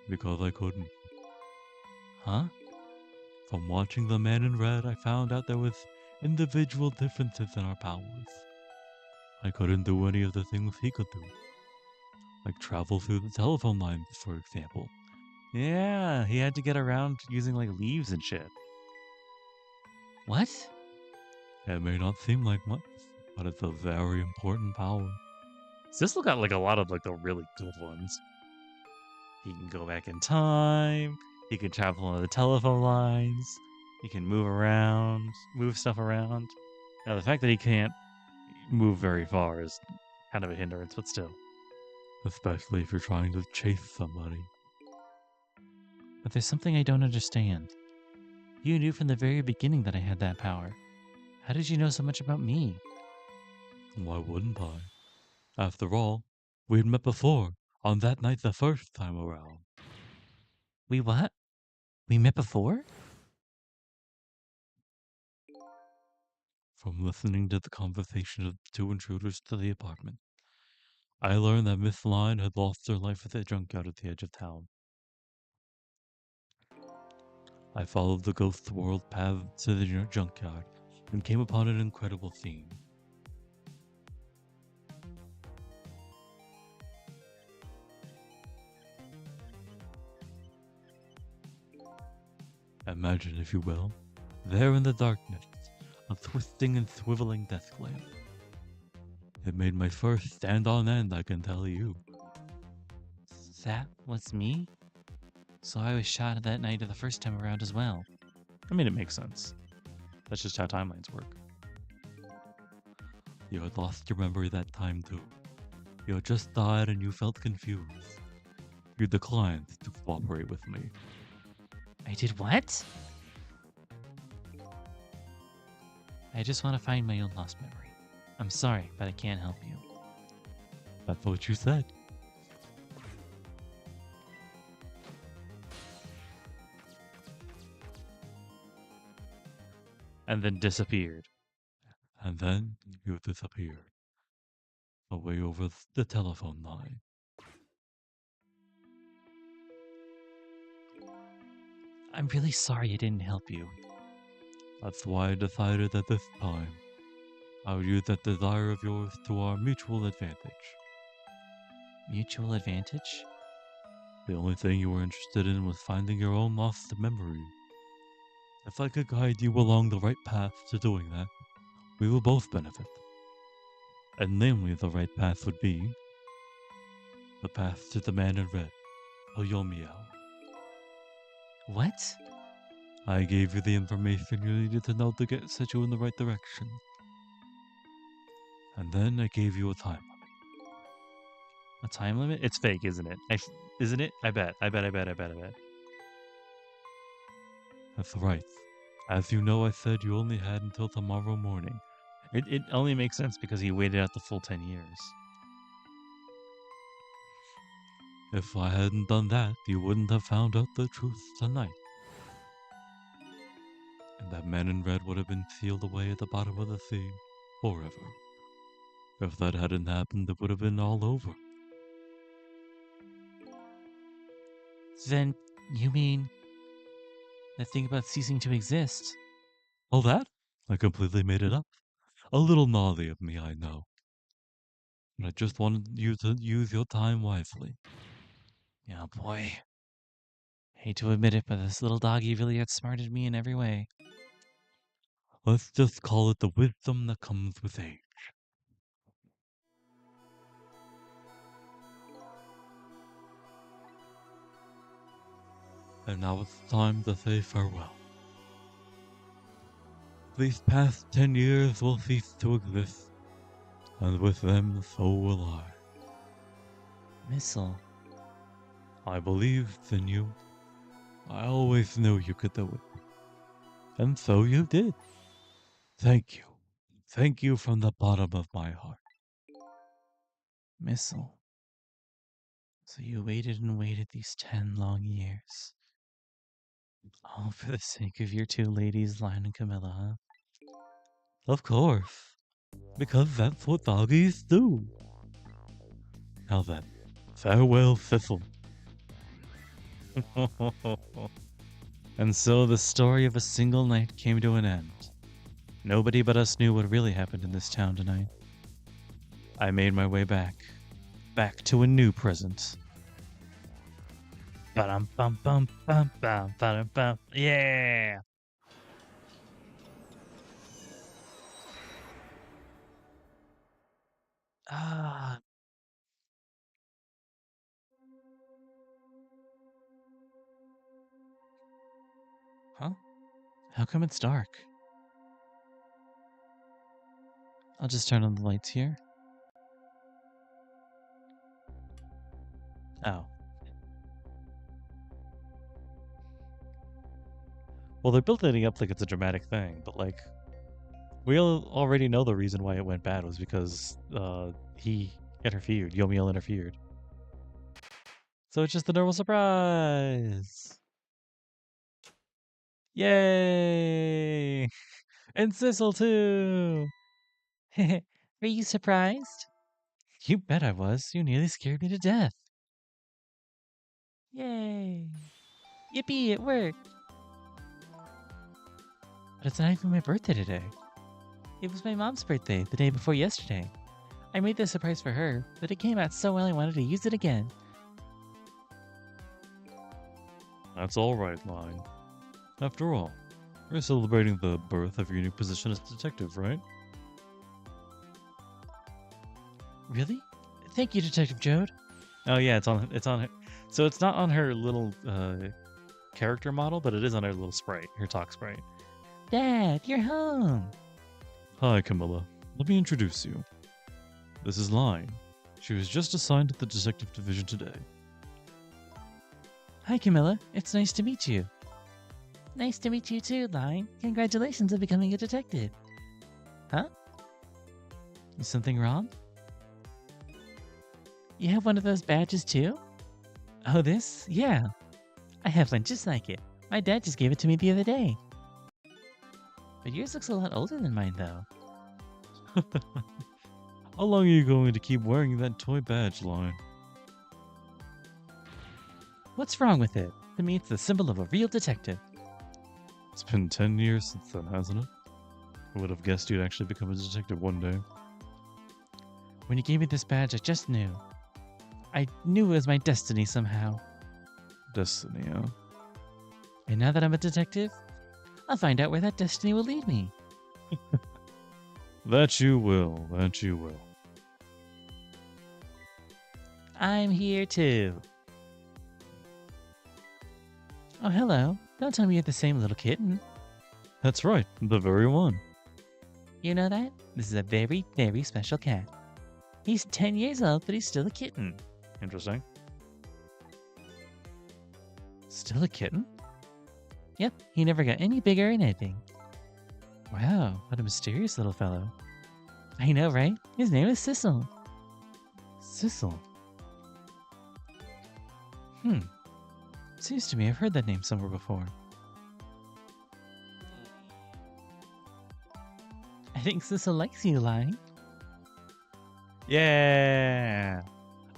Because I couldn't. Huh? From watching the man in red, I found out there was individual differences in our powers. I couldn't do any of the things he could do. Like travel through the telephone lines, for example. Yeah, he had to get around using like leaves and shit. What? It may not seem like much, but it's a very important power. Sissel got like a lot of like the really good ones. He can go back in time. He can travel on the telephone lines. He can move around, move stuff around. Now the fact that he can't move very far is kind of a hindrance, but still. Especially if you're trying to chase somebody. But there's something I don't understand. You knew from the very beginning that I had that power. How did you know so much about me? Why wouldn't I? After all, we'd met before, on that night the first time around. We what? We met before? From listening to the conversation of the two intruders to the apartment, I learned that Miss Line had lost her life at the junkyard at the edge of town. I followed the ghost world path to the junkyard and came upon an incredible scene. Imagine, if you will, there in the darkness, a twisting and swiveling death lamp. It made my first stand on end, I can tell you. That was me? So I was shot that night of the first time around as well. I mean, it makes sense. That's just how timelines work. You had lost your memory that time too. You had just died and you felt confused. You declined to cooperate with me. I did what? I just want to find my own lost memory. I'm sorry, but I can't help you. That's what you said. And then disappeared. And then you disappeared. Away over the telephone line. I'm really sorry I didn't help you. That's why I decided that this time I would use that desire of yours to our mutual advantage. Mutual advantage? The only thing you were interested in was finding your own lost memory. If I could guide you along the right path to doing that, we will both benefit. And namely, the right path would be the path to the man in red, Oyomiao. What? I gave you the information you needed to know to set you in the right direction. And then I gave you a time limit. A time limit? It's fake, isn't it? Isn't it? I bet. That's right. As you know, I said you only had until tomorrow morning. It only makes sense because he waited out the full 10 years. If I hadn't done that, you wouldn't have found out the truth tonight. And that man in red would have been sealed away at the bottom of the sea forever. If that hadn't happened, it would have been all over. Then, you mean the thing about ceasing to exist? All that? I completely made it up. A little naughty of me, I know. And I just wanted you to use your time wisely. Oh boy. Hate to admit it, but this little doggy really outsmarted me in every way. Let's just call it the wisdom that comes with age. And now it's time to say farewell. These past 10 years will cease to exist, and with them, so will I. Missile. I believed in you. I always knew you could do it. And so you did. Thank you. Thank you from the bottom of my heart. Missile. So you waited and waited these 10 long years. All for the sake of your two ladies, Lion and Camilla, huh? Of course. Because that's what doggies do. Now then, farewell, Sissil. And so the story of a single night came to an end. Nobody but us knew what really happened in this town tonight. I made my way back to a new present. Ba-dum bum bum bum bum ba-dum bum. Yeah. Ah. Huh? How come it's dark? I'll just turn on the lights here. Oh. Well, they're building it up like it's a dramatic thing, but like, we already know the reason why it went bad was because he interfered. Yomiel interfered. So it's just a normal surprise. Yay! And Sissel too. Are you surprised? You bet I was. You nearly scared me to death. Yay! Yippee, it worked! But it's not even my birthday today. It was my mom's birthday the day before yesterday. I made this surprise for her, but it came out so well I wanted to use it again. That's all right, Line. After all, we're celebrating the birth of your new position as detective, right? Really? Thank you, Detective Jode. Oh yeah, it's on her. So it's not on her little character model, but it is on her little sprite, her talk sprite. Dad, you're home. Hi, Camilla. Let me introduce you. This is Line. She was just assigned to the detective division today. Hi, Camilla. It's nice to meet you. Nice to meet you too, Line. Congratulations on becoming a detective. Huh? Is something wrong? You have one of those badges too? Oh, this? Yeah. I have one just like it. My dad just gave it to me the other day. But yours looks a lot older than mine, though. How long are you going to keep wearing that toy badge, Line? What's wrong with it? To me, it's the symbol of a real detective. It's been 10 years since then, hasn't it? I would have guessed you'd actually become a detective one day. When you gave me this badge, I just knew. I knew it was my destiny somehow. Destiny, huh? And now that I'm a detective, I'll find out where that destiny will lead me. That you will, that you will. I'm here too. Oh, hello. Don't tell me you're the same little kitten. That's right, the very one. You know that? This is a very, very special cat. He's 10 years old, but he's still a kitten. Interesting. Still a kitten? Yep, he never got any bigger or anything. Wow, what a mysterious little fellow. I know, right? His name is Sissil. Sissil. Seems to me I've heard that name somewhere before. I think Sissil likes you, Line. Yeah!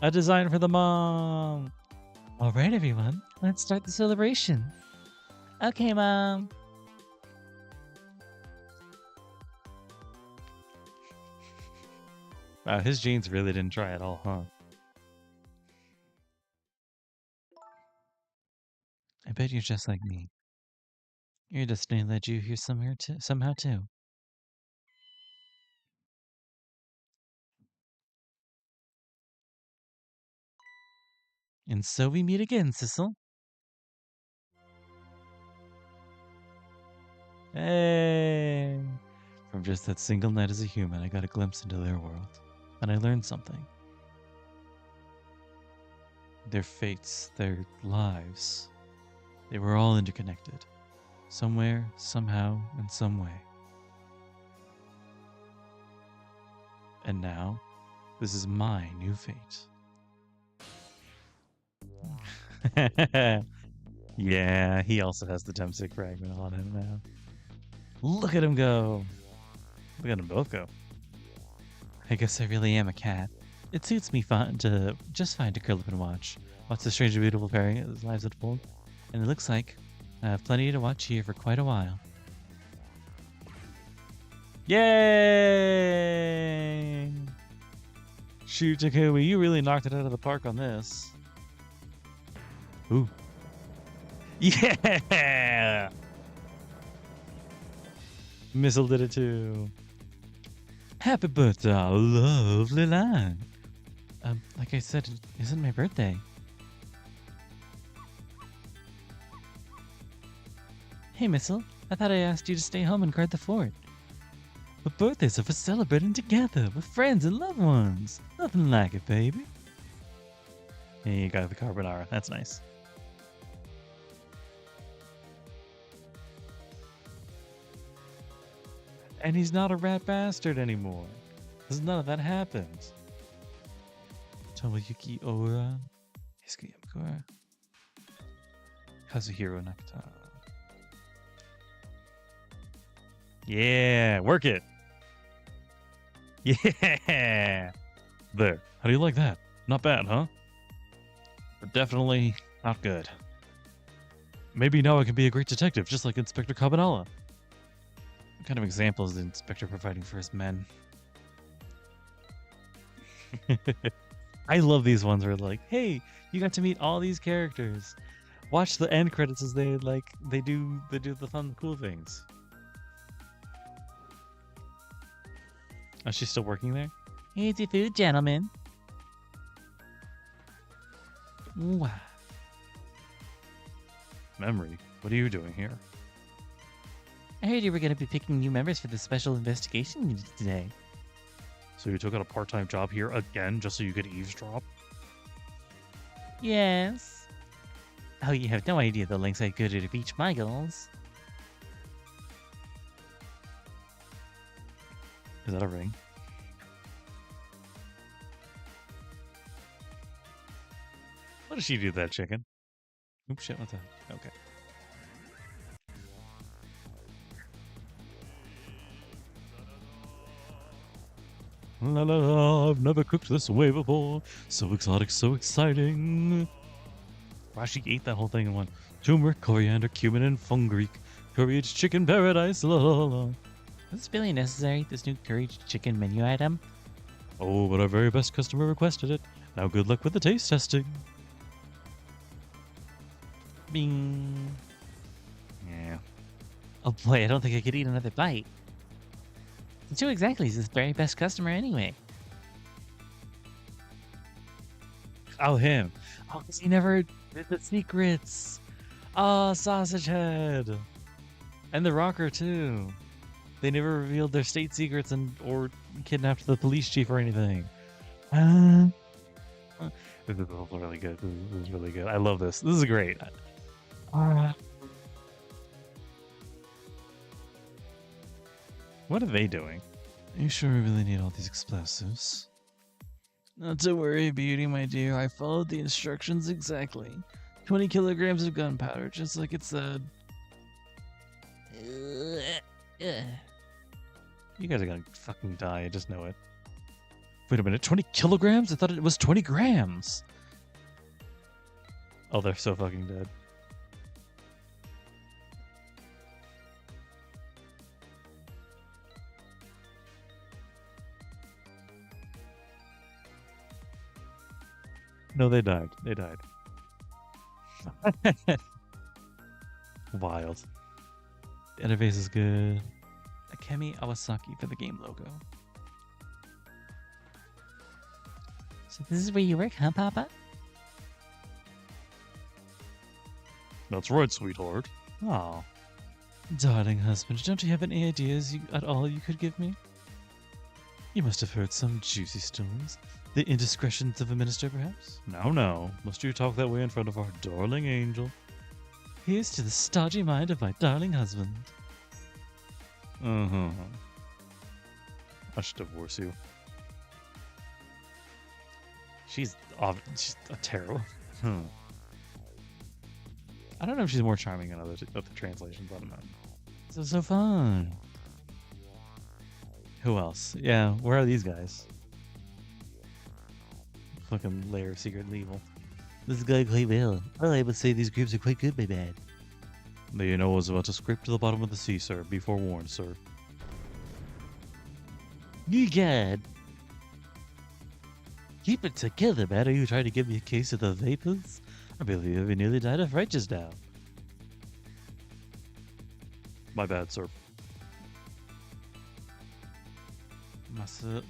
A design for the mom! All right, everyone, let's start the celebration. Okay, Mom. Wow, his genes really didn't try at all, huh? I bet you're just like me. Your destiny led you here somehow too. And so we meet again, Sissil. Hey! From just that single night as a human, I got a glimpse into their world. And I learned something. Their fates, their lives, they were all interconnected. Somewhere, somehow, in some way. And now, this is my new fate. Yeah, he also has the Demsic fragment on him now. Look at him go! Look at them both go. I guess I really am a cat. It suits me just fine to curl up and watch the strange and beautiful pairing as lives unfold. And it looks like I have plenty to watch here for quite a while. Yay! Shoot, Takumi, you really knocked it out of the park on this. Ooh. Yeah! Missile did it too. Happy birthday, our lovely Line. Like I said, it isn't my birthday. Hey, Missile. I thought I asked you to stay home and guard the fort. But birthdays are for celebrating together with friends and loved ones. Nothing like it, baby. Yeah, you got the carbonara. That's nice. And he's not a rat bastard anymore. Because none of that happens. Tomoyuki Ora. Hisuke Yamakura. Kazuhiro Nakata. Yeah, work it. Yeah. There. How do you like that? Not bad, huh? But definitely not good. Maybe now I can be a great detective, just like Inspector Cabanella. What kind of example is the inspector providing for his men? I love these ones where like, hey, you got to meet all these characters. Watch the end credits as they do the fun cool things. Oh, she's still working there? Here's your food, gentlemen. Wow. Memory, what are you doing here? I heard you were going to be picking new members for the special investigation unit today. So you took out a part-time job here again just so you could eavesdrop? Yes. Oh, you have no idea the lengths I go to reach my goals. Is that a ring? What does she do to that chicken? Oops, shit, what's that? Okay. La la la, I've never cooked this way before. So exotic, so exciting. Wow, she ate that whole thing in one. Turmeric, coriander, cumin, and fungreek. Curried chicken paradise, la la la. Is this really necessary, this new curried chicken menu item? Oh, but our very best customer requested it. Now good luck with the taste testing. Bing. Yeah. Oh boy, I don't think I could eat another bite. Who exactly is this very best customer anyway? Oh, him. Oh, because he never did the secrets. Oh, Sausage Head. And the Rocker, too. They never revealed their state secrets or kidnapped the police chief or anything. This is really good. This is really good. I love this. This is great. What are they doing? Are you sure we really need all these explosives? Not to worry, Beauty, my dear. I followed the instructions exactly. 20 kilograms of gunpowder, just like it said. You guys are gonna fucking die, I just know it. Wait a minute, 20 kilograms? I thought it was 20 grams! Oh, they're so fucking dead. No, they died. They died. Wild. The interface is good. Akemi Awasaki for the game logo. So this is where you work, huh, Papa? That's right, sweetheart. Oh. Darling husband, don't you have any ideas at all you could give me? You must have heard some juicy stories. The indiscretions of a minister, perhaps? No, no. Must you talk that way in front of our darling angel? Here's to the stodgy mind of my darling husband. Uh-huh. I should divorce you. She's a terrible. I don't know if she's more charming in other translations. I don't know. So fun. Who else? Yeah, where are these guys? Fucking lair of secret evil. This is going quite well. Well, I would say these groups are quite good, my man. You know I was about to scrape to the bottom of the sea, sir. Be forewarned, sir. You God. Keep it together, man. Are you trying to give me a case of the vapors? I believe we nearly died of fright just now. My bad, sir.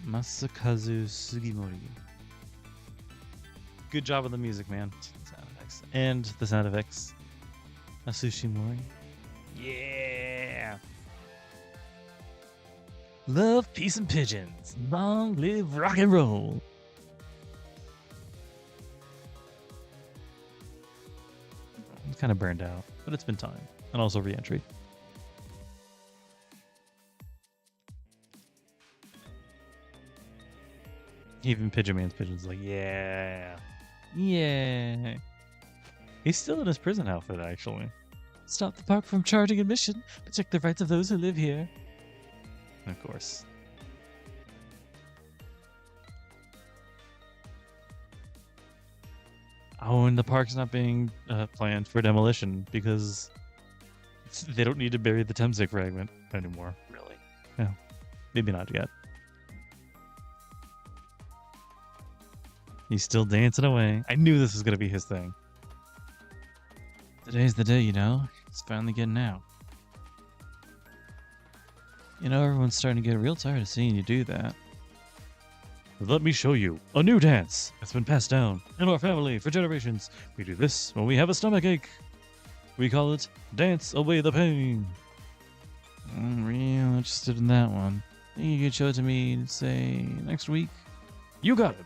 Masakazu Sugimori. Good job with the music, man. Sound effects. And the sound effects. Asushi Mori. Yeah! Love, peace, and pigeons. Long live rock and roll. It's kind of burned out, but it's been time. And also re-entry. Even Pigeon Man's pigeon's like, yeah. Yeah. He's still in his prison outfit, actually. Stop the park from charging admission. Protect the rights of those who live here. Of course. Oh, and the park's not being planned for demolition because they don't need to bury the Temsik fragment anymore. Really? No, maybe not yet. He's still dancing away. I knew this was gonna be his thing. Today's the day, you know. It's finally getting out. You know, everyone's starting to get real tired of seeing you do that. Let me show you a new dance that's been passed down in our family for generations. We do this when we have a stomachache. We call it Dance Away the Pain. I'm real interested in that one. Think you could show it to me, say, next week? You got it.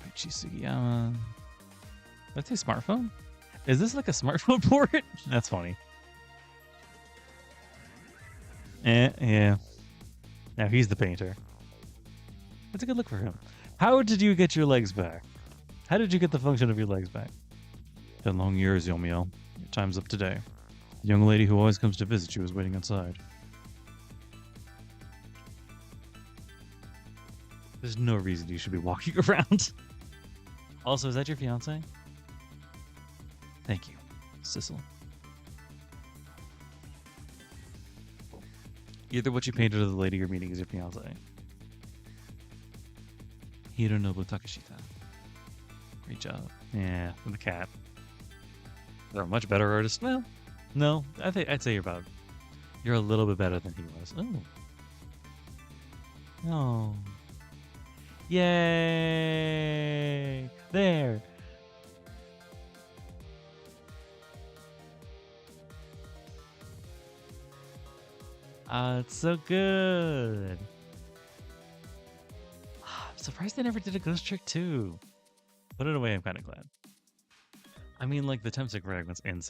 Koichi Sugiyama. Did I say smartphone? Is this like a smartphone port? That's funny. Yeah. Now he's the painter. That's a good look for him. How did you get your legs back? How did you get the function of your legs back? 10 long years, Yomiel. Your time's up today. The young lady who always comes to visit you is waiting outside. There's no reason you should be walking around. Also, is that your fiance? Thank you, Sissil. Either what you painted or the lady you're meeting is your fiance. Hironobu Takashita. Great job. Yeah, and the cat. They're a much better artist. Well, no, I'd say you're a little bit better than he was. Oh. Oh. Yay! There. It's so good. I'm surprised they never did a ghost trick too. Put it away, I'm kind of glad. I mean, like the Temsik fragments in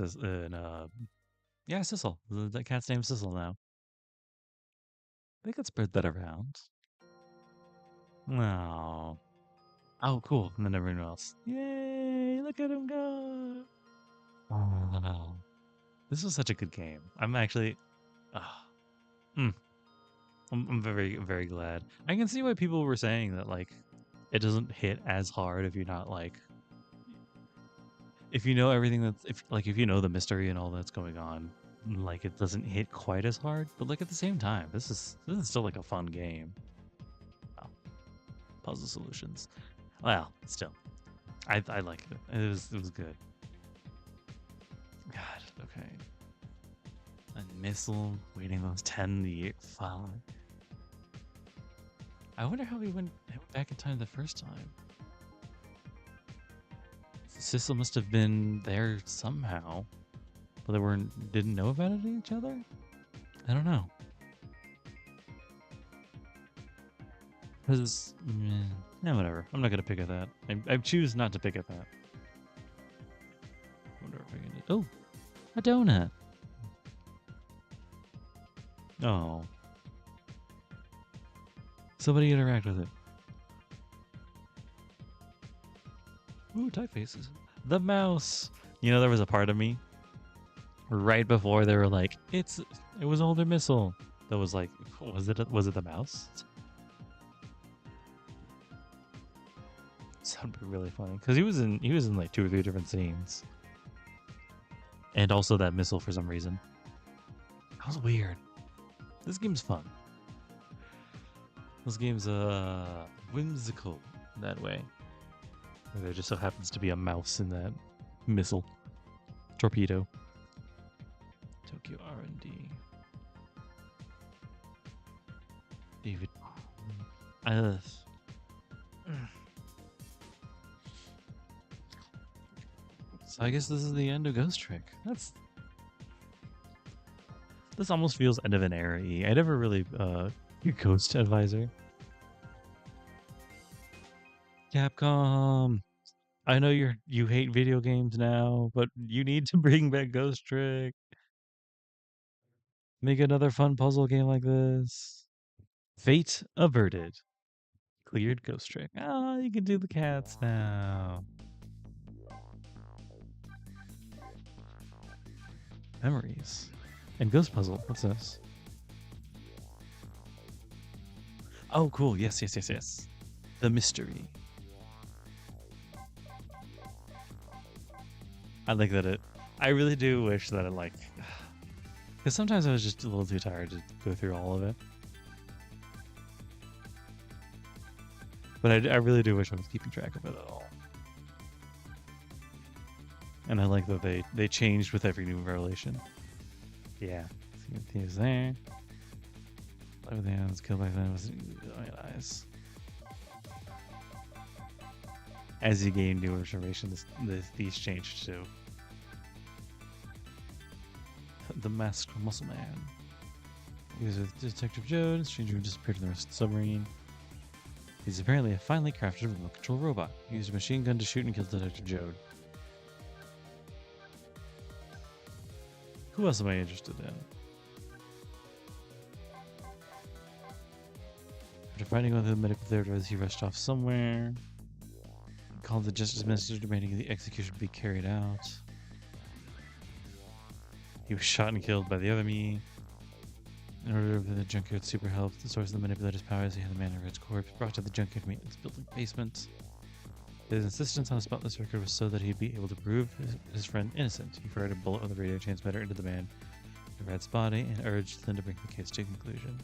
yeah, Sissil. The cat's named Sissil now. They could spread that around. No. Oh, cool. And then everyone else. Yay! Look at him go. Oh, this was such a good game. I'm actually. I'm very, very glad. I can see why people were saying that, like, it doesn't hit as hard if you're not, like, if you know everything that's, if you know the mystery and all that's going on, like, it doesn't hit quite as hard. But, like, at the same time, this is still, like, a fun game. Oh, puzzle solutions. Well, still, I liked it. It was good. God, okay. A missile waiting those 10 years. Fuck. I wonder how he went back in time the first time. Sissil must have been there somehow, but they didn't know about it each other? I don't know. Because, yeah, whatever. I'm not gonna pick at that. I choose not to pick at that. I wonder if I can do. Oh, a donut. Oh. Somebody interact with it. Ooh, typefaces. The mouse. You know, there was a part of me right before they were like, it was older missile. That was like, was it the mouse? Sounded really funny because he was in like 2 or 3 different scenes, and also that missile for some reason. That was weird. This game's fun. This game's whimsical that way. There just so happens to be a mouse in that missile. Torpedo. Tokyo R&D. David. So I guess this is the end of Ghost Trick. This almost feels end of an era-y. I never really Ghost Advisor. Capcom. I know you hate video games now, but you need to bring back Ghost Trick. Make another fun puzzle game like this. Fate averted. Cleared Ghost Trick. Oh, you can do the cats now. Memories. And Ghost Puzzle. What's this? Oh, cool. Yes. The mystery. I like that it. I really do wish that it like, because sometimes I was just a little too tired to go through all of it. But I really do wish I was keeping track of it at all. And I like that they changed with every new revelation. Yeah, he was there. Everything was killed by them was eyes. As you gain new information, these changed too. The masked muscle man. He was with Detective Jones. Stranger who disappeared in the rest of the submarine. He's apparently a finely crafted remote control robot. He used a machine gun to shoot and kill Detective Joad. Who else am I interested in? After finding out who the medical therapist was, he rushed off somewhere. He called the justice minister demanding the execution be carried out. He was shot and killed by the other me. In order for the junkyard super help, the source of the manipulator's powers, he had the man of Red's corpse brought to the junkyard maintenance building basement. His insistence on a spotless record was so that he'd be able to prove his friend innocent. He fired a bullet with a radio transmitter into the man of Red's body and urged Lynn to bring the case to conclusion.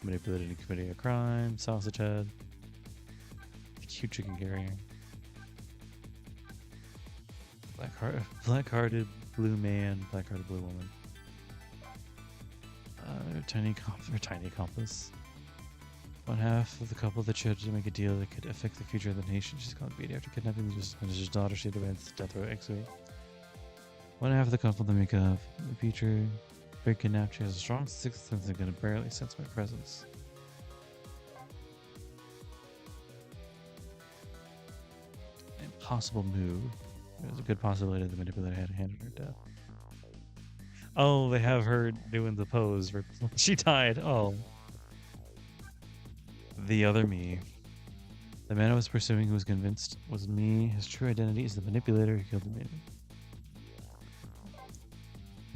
Manipulated and committing a crime, sausage head, cute chicken carrier. Black-hearted blue man, black-hearted blue woman. Tiny accomplice. One half of the couple that chose to make a deal that could affect the future of the nation. She's called Beatty after kidnapping his daughter. She demands death row exit. One half of the couple that make up the future. Been kidnapped. She has a strong sixth sense and can barely sense my presence. Impossible move. There's a good possibility the manipulator had handed her death. Oh, they have her doing the pose where she died. Oh. The other me. The man I was pursuing who was convinced was me. His true identity is the manipulator who killed the man.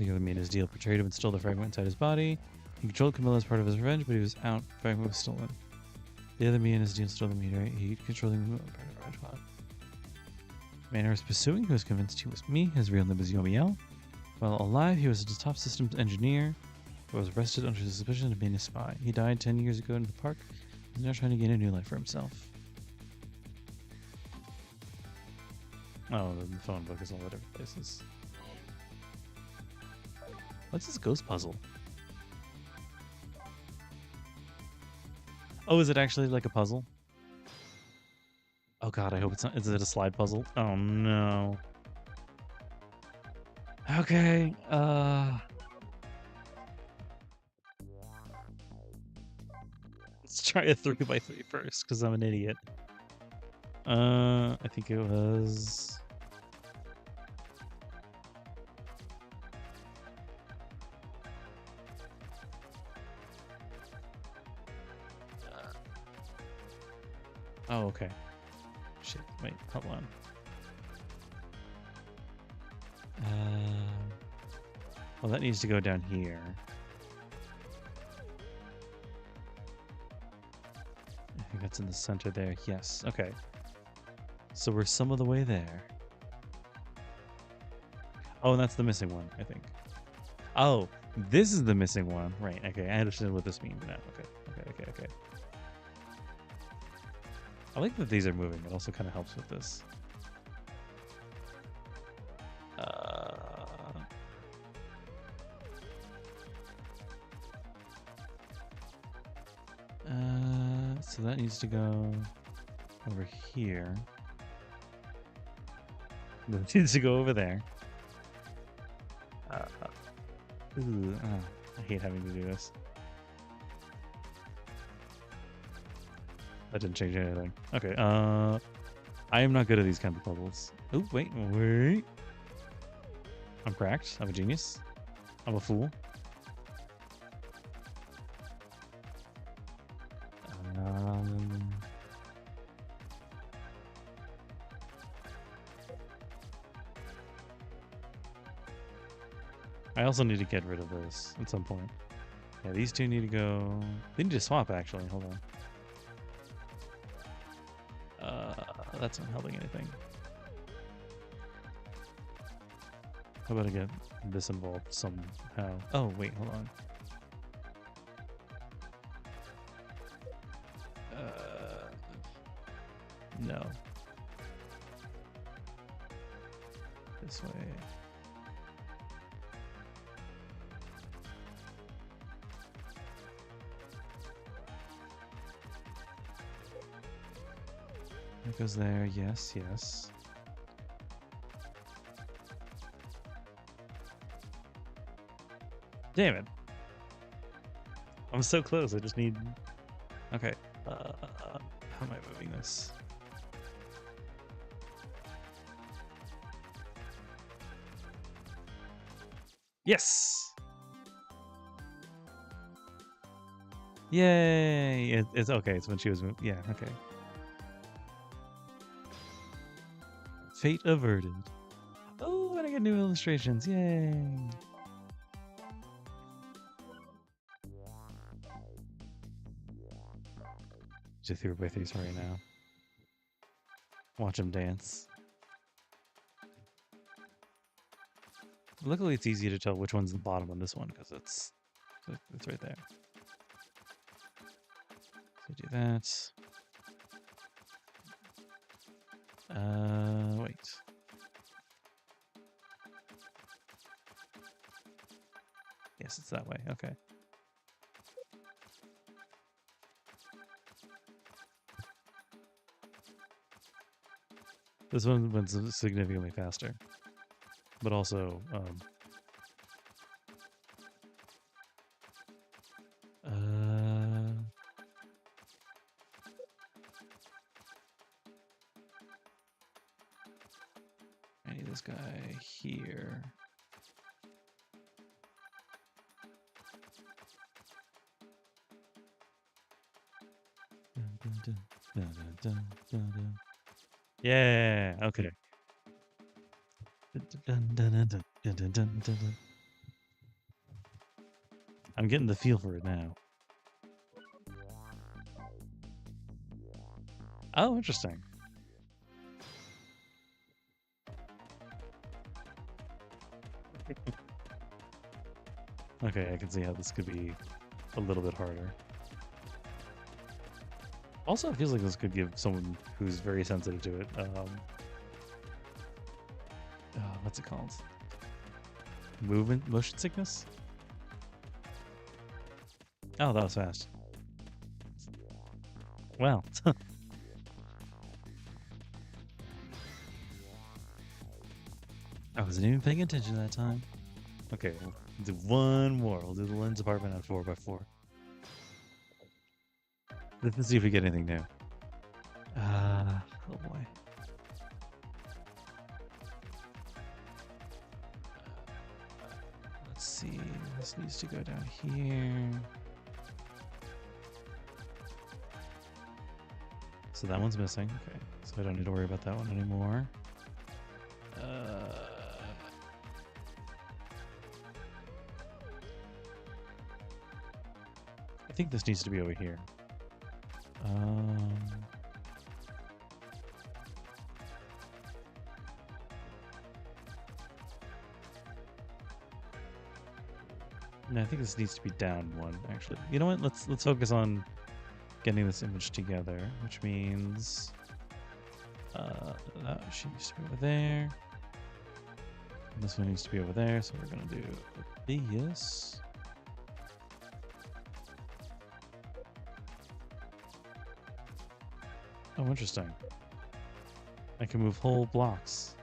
The other me in his deal portrayed him and stole the fragment inside his body. He controlled Camilla as part of his revenge, but he was out. The fragment was stolen. The other me in his deal stole the meteorite. He controlled the part of the red hot. The man I was pursuing who was convinced he was me. His real name was Yomiel. While alive, he was a top systems engineer, but was arrested under suspicion of being a spy. He died 10 years ago in the park. He's now trying to gain a new life for himself. Oh, the phone book is all at different places. What's this ghost puzzle? Oh, is it actually like a puzzle? Oh god, I hope it's not. Is it a slide puzzle? Oh no. Okay, let's try a 3x3 first, because I'm an idiot. I think it was... Oh, okay. Shit, wait, hold on. Well, that needs to go down here. I think that's in the center there. Yes, okay. So we're some of the way there. Oh, and that's the missing one, I think. Oh, this is the missing one. Right, okay, I understand what this means now. Okay. I like that these are moving. It also kind of helps with this. So that needs to go over here. That needs to go over there. I hate having to do this. That didn't change anything. Okay, I am not good at these kind of puzzles. Oh, wait. I'm cracked. I'm a genius. I'm a fool. I also need to get rid of this at some point. Yeah, these two need to go. They need to swap, actually. Hold on. That's not helping anything. How about I get this involved somehow? Oh, wait, hold on. No. This way. That goes there. Yes, yes. Damn it. I'm so close. I just need... Okay. How am I moving this? Yes! Yay! It's okay. It's when she was moving. Yeah, okay. Fate averted. Oh, and I get new illustrations. Yay! Just 3x3s right now. Watch him dance. Luckily, it's easy to tell which one's the bottom on this one because it's right there. So do that. Wait. Yes, it's that way. Okay. This one went significantly faster, but also I need this guy here. Yeah, okay. I'm getting the feel for it now. Oh, interesting. Okay, I can see how this could be a little bit harder. Also, it feels like this could give someone who's very sensitive to it, what's it called? Motion sickness? Oh, that was fast. Well. I wasn't even paying attention that time. Okay, we'll do one more. We'll do the lens apartment on 4x4. Let's see if we get anything new. Oh boy. Let's see. This needs to go down here. So that one's missing. Okay, so I don't need to worry about that one anymore. I think this needs to be over here. No, I think this needs to be down one, actually. You know what? Let's focus on getting this image together, which means she needs to be over there. And this one needs to be over there, so we're gonna do this. Oh, interesting. I can move whole blocks.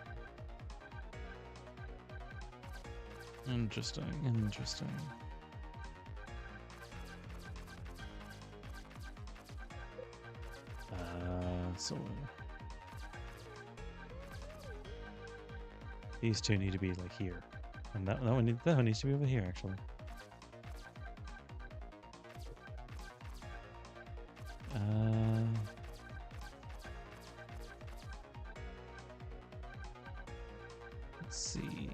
Interesting, interesting. So these two need to be like here, and that one needs to be over here actually. Let's see.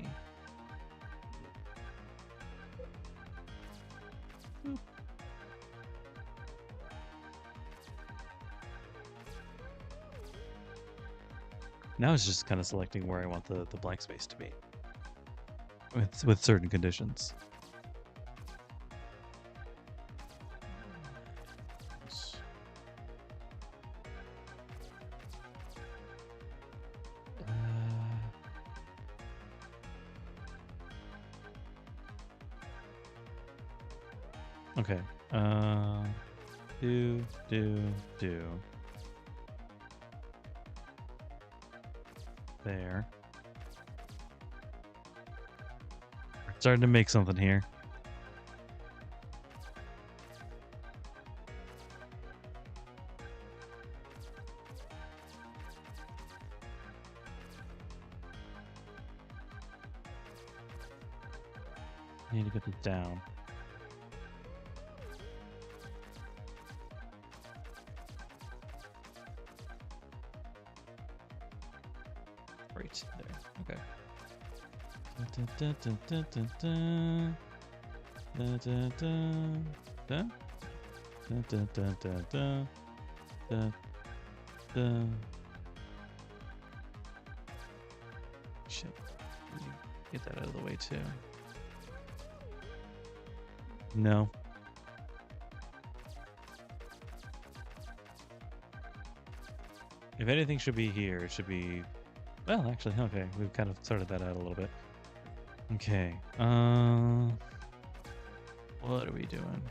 Now it's just kind of selecting where I want the blank space to be with certain conditions. Okay. Do. There. We're starting to make something here. I need to get this down. Right there. Okay. Shit. Get that out of the way too. No. If anything should be here, it should be... Well, actually, okay. We've kind of sorted that out a little bit. Okay. What are we doing?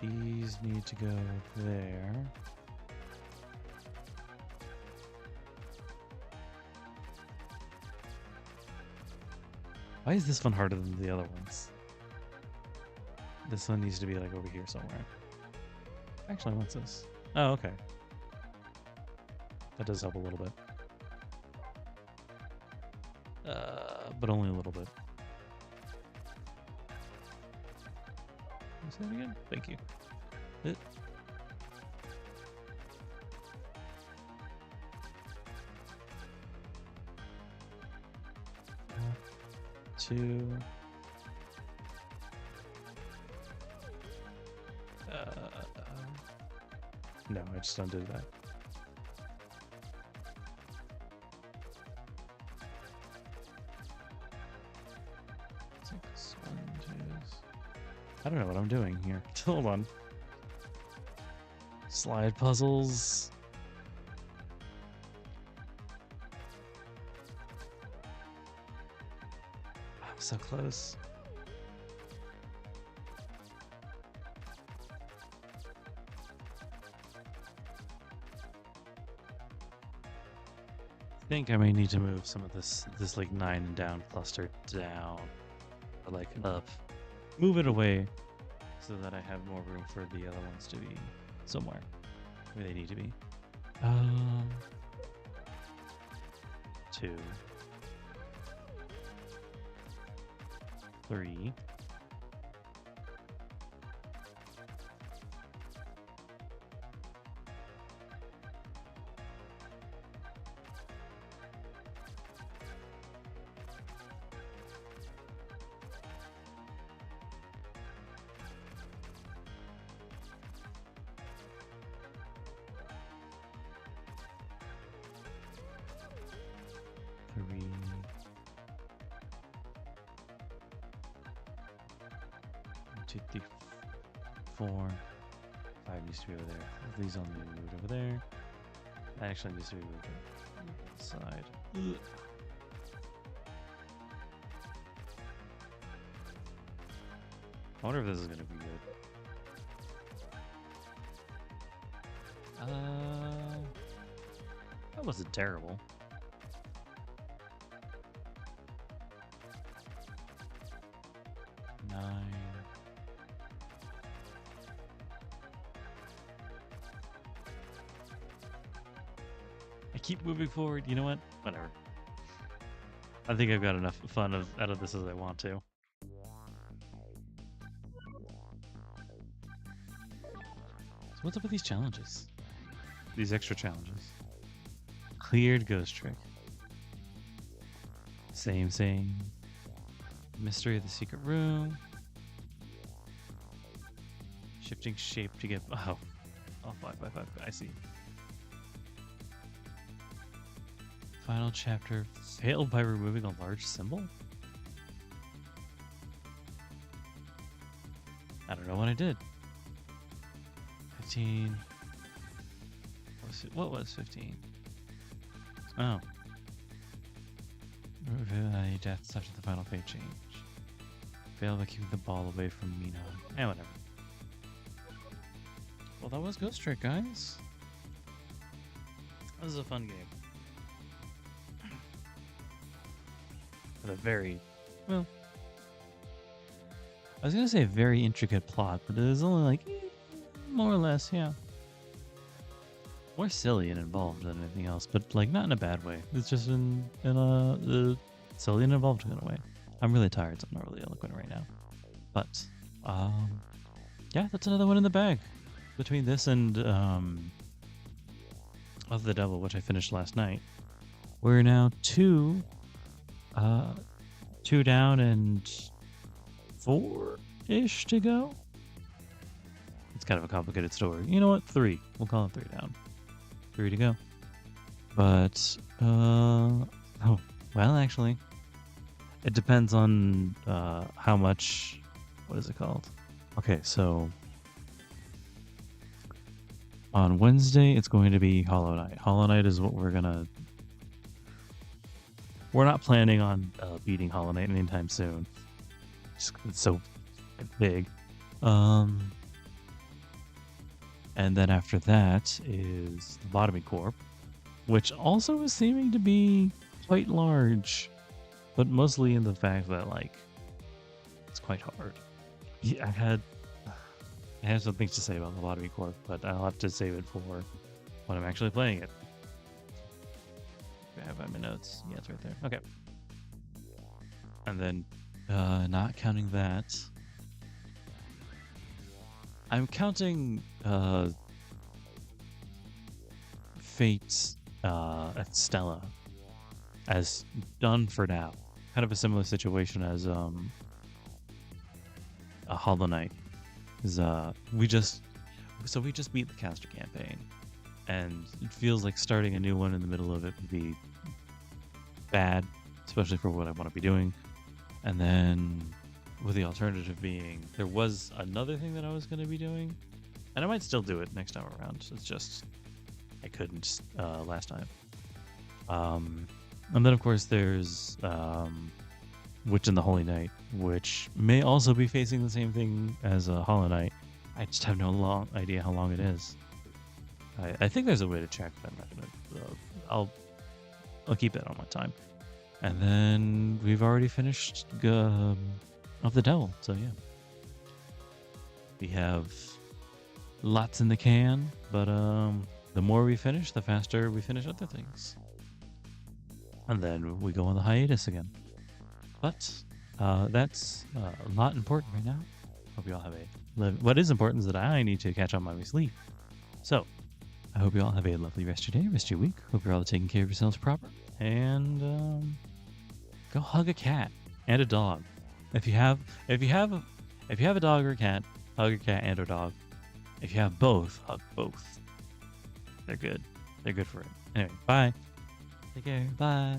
These need to go there. Why is this one harder than the other ones? This one needs to be like over here somewhere. Actually, what's this? Oh, okay. That does help a little bit. But only a little bit. Say that again? Thank you. Two. No, I just undid that. I don't know what I'm doing here. Hold on. Slide puzzles. I'm so close. I think I may need to move some of this like 9 and down cluster down, or like up. Move it away so that I have more room for the other ones to be somewhere where they need to be. 2, 3. Two, 3, 4, 5 needs to be over there. These all need to be moved over there. That actually needs to be moved on the side. Ugh. I wonder if this is going to be good. That wasn't terrible. Keep moving forward. You know what? Whatever. I think I've got enough fun out of this as I want to. What's up with these challenges? These extra challenges. Cleared ghost trick. Same. Mystery of the secret room. Shifting shape to get... Oh, 5. I see. Final chapter. Failed by removing a large symbol? I don't know what I did. 15. What was 15? Oh. Reveal any deaths after the final fate change. Fail by keeping the ball away from Mina. Whatever. Well, that was Ghost Trick, guys. This is a fun game. With a very, well, I was gonna say very intricate plot, but it is only like more or less, yeah. More silly and involved than anything else, but like not in a bad way. It's just in a silly and involved kind of way. I'm really tired, so I'm not really eloquent right now. But yeah, that's another one in the bag. Between this and Of the Devil, which I finished last night, we're now two down and 4-ish to go. It's kind of a complicated story. You know what? 3. We'll call it 3 down. 3 to go. But oh, well, actually, it depends on how much. What is it called? Okay, so on Wednesday it's going to be Hollow Knight. Hollow Knight is what we're gonna. We're not planning on beating Hollow Knight anytime soon. It's so big. And then after that is Lobotomy Corp, which also is seeming to be quite large, but mostly in the fact that like it's quite hard. Yeah, I have some things to say about Lobotomy Corp, but I'll have to save it for when I'm actually playing it. I have my notes. Yeah, it's right there. Okay. And then, not counting that, I'm counting Fate's Extella as done for now. Kind of a similar situation as a Hollow Knight. Is we just beat the caster campaign, and it feels like starting a new one in the middle of it would be bad, especially for what I want to be doing. And then with the alternative being there was another thing that I was going to be doing, and I might still do it next time around. It's just I couldn't last time. And then of course there's Witch in the Holy Night, which may also be facing the same thing as Hollow Knight. I just have no idea how long it is. I think there's a way to check, but I'm not gonna. I'll keep that on my time. And then we've already finished Of the Devil, so yeah. We have lots in the can, but the more we finish, the faster we finish other things. And then we go on the hiatus again. But that's not important right now. Hope you all have what is important is that I need to catch up on my sleep. So I hope you all have a lovely rest of your day, rest of your week. Hope you're all taking care of yourselves proper. And go hug a cat and a dog. If you have a dog or a cat, hug a cat and a dog. If you have both, hug both. They're good. They're good for it. Anyway, bye. Take care. Bye.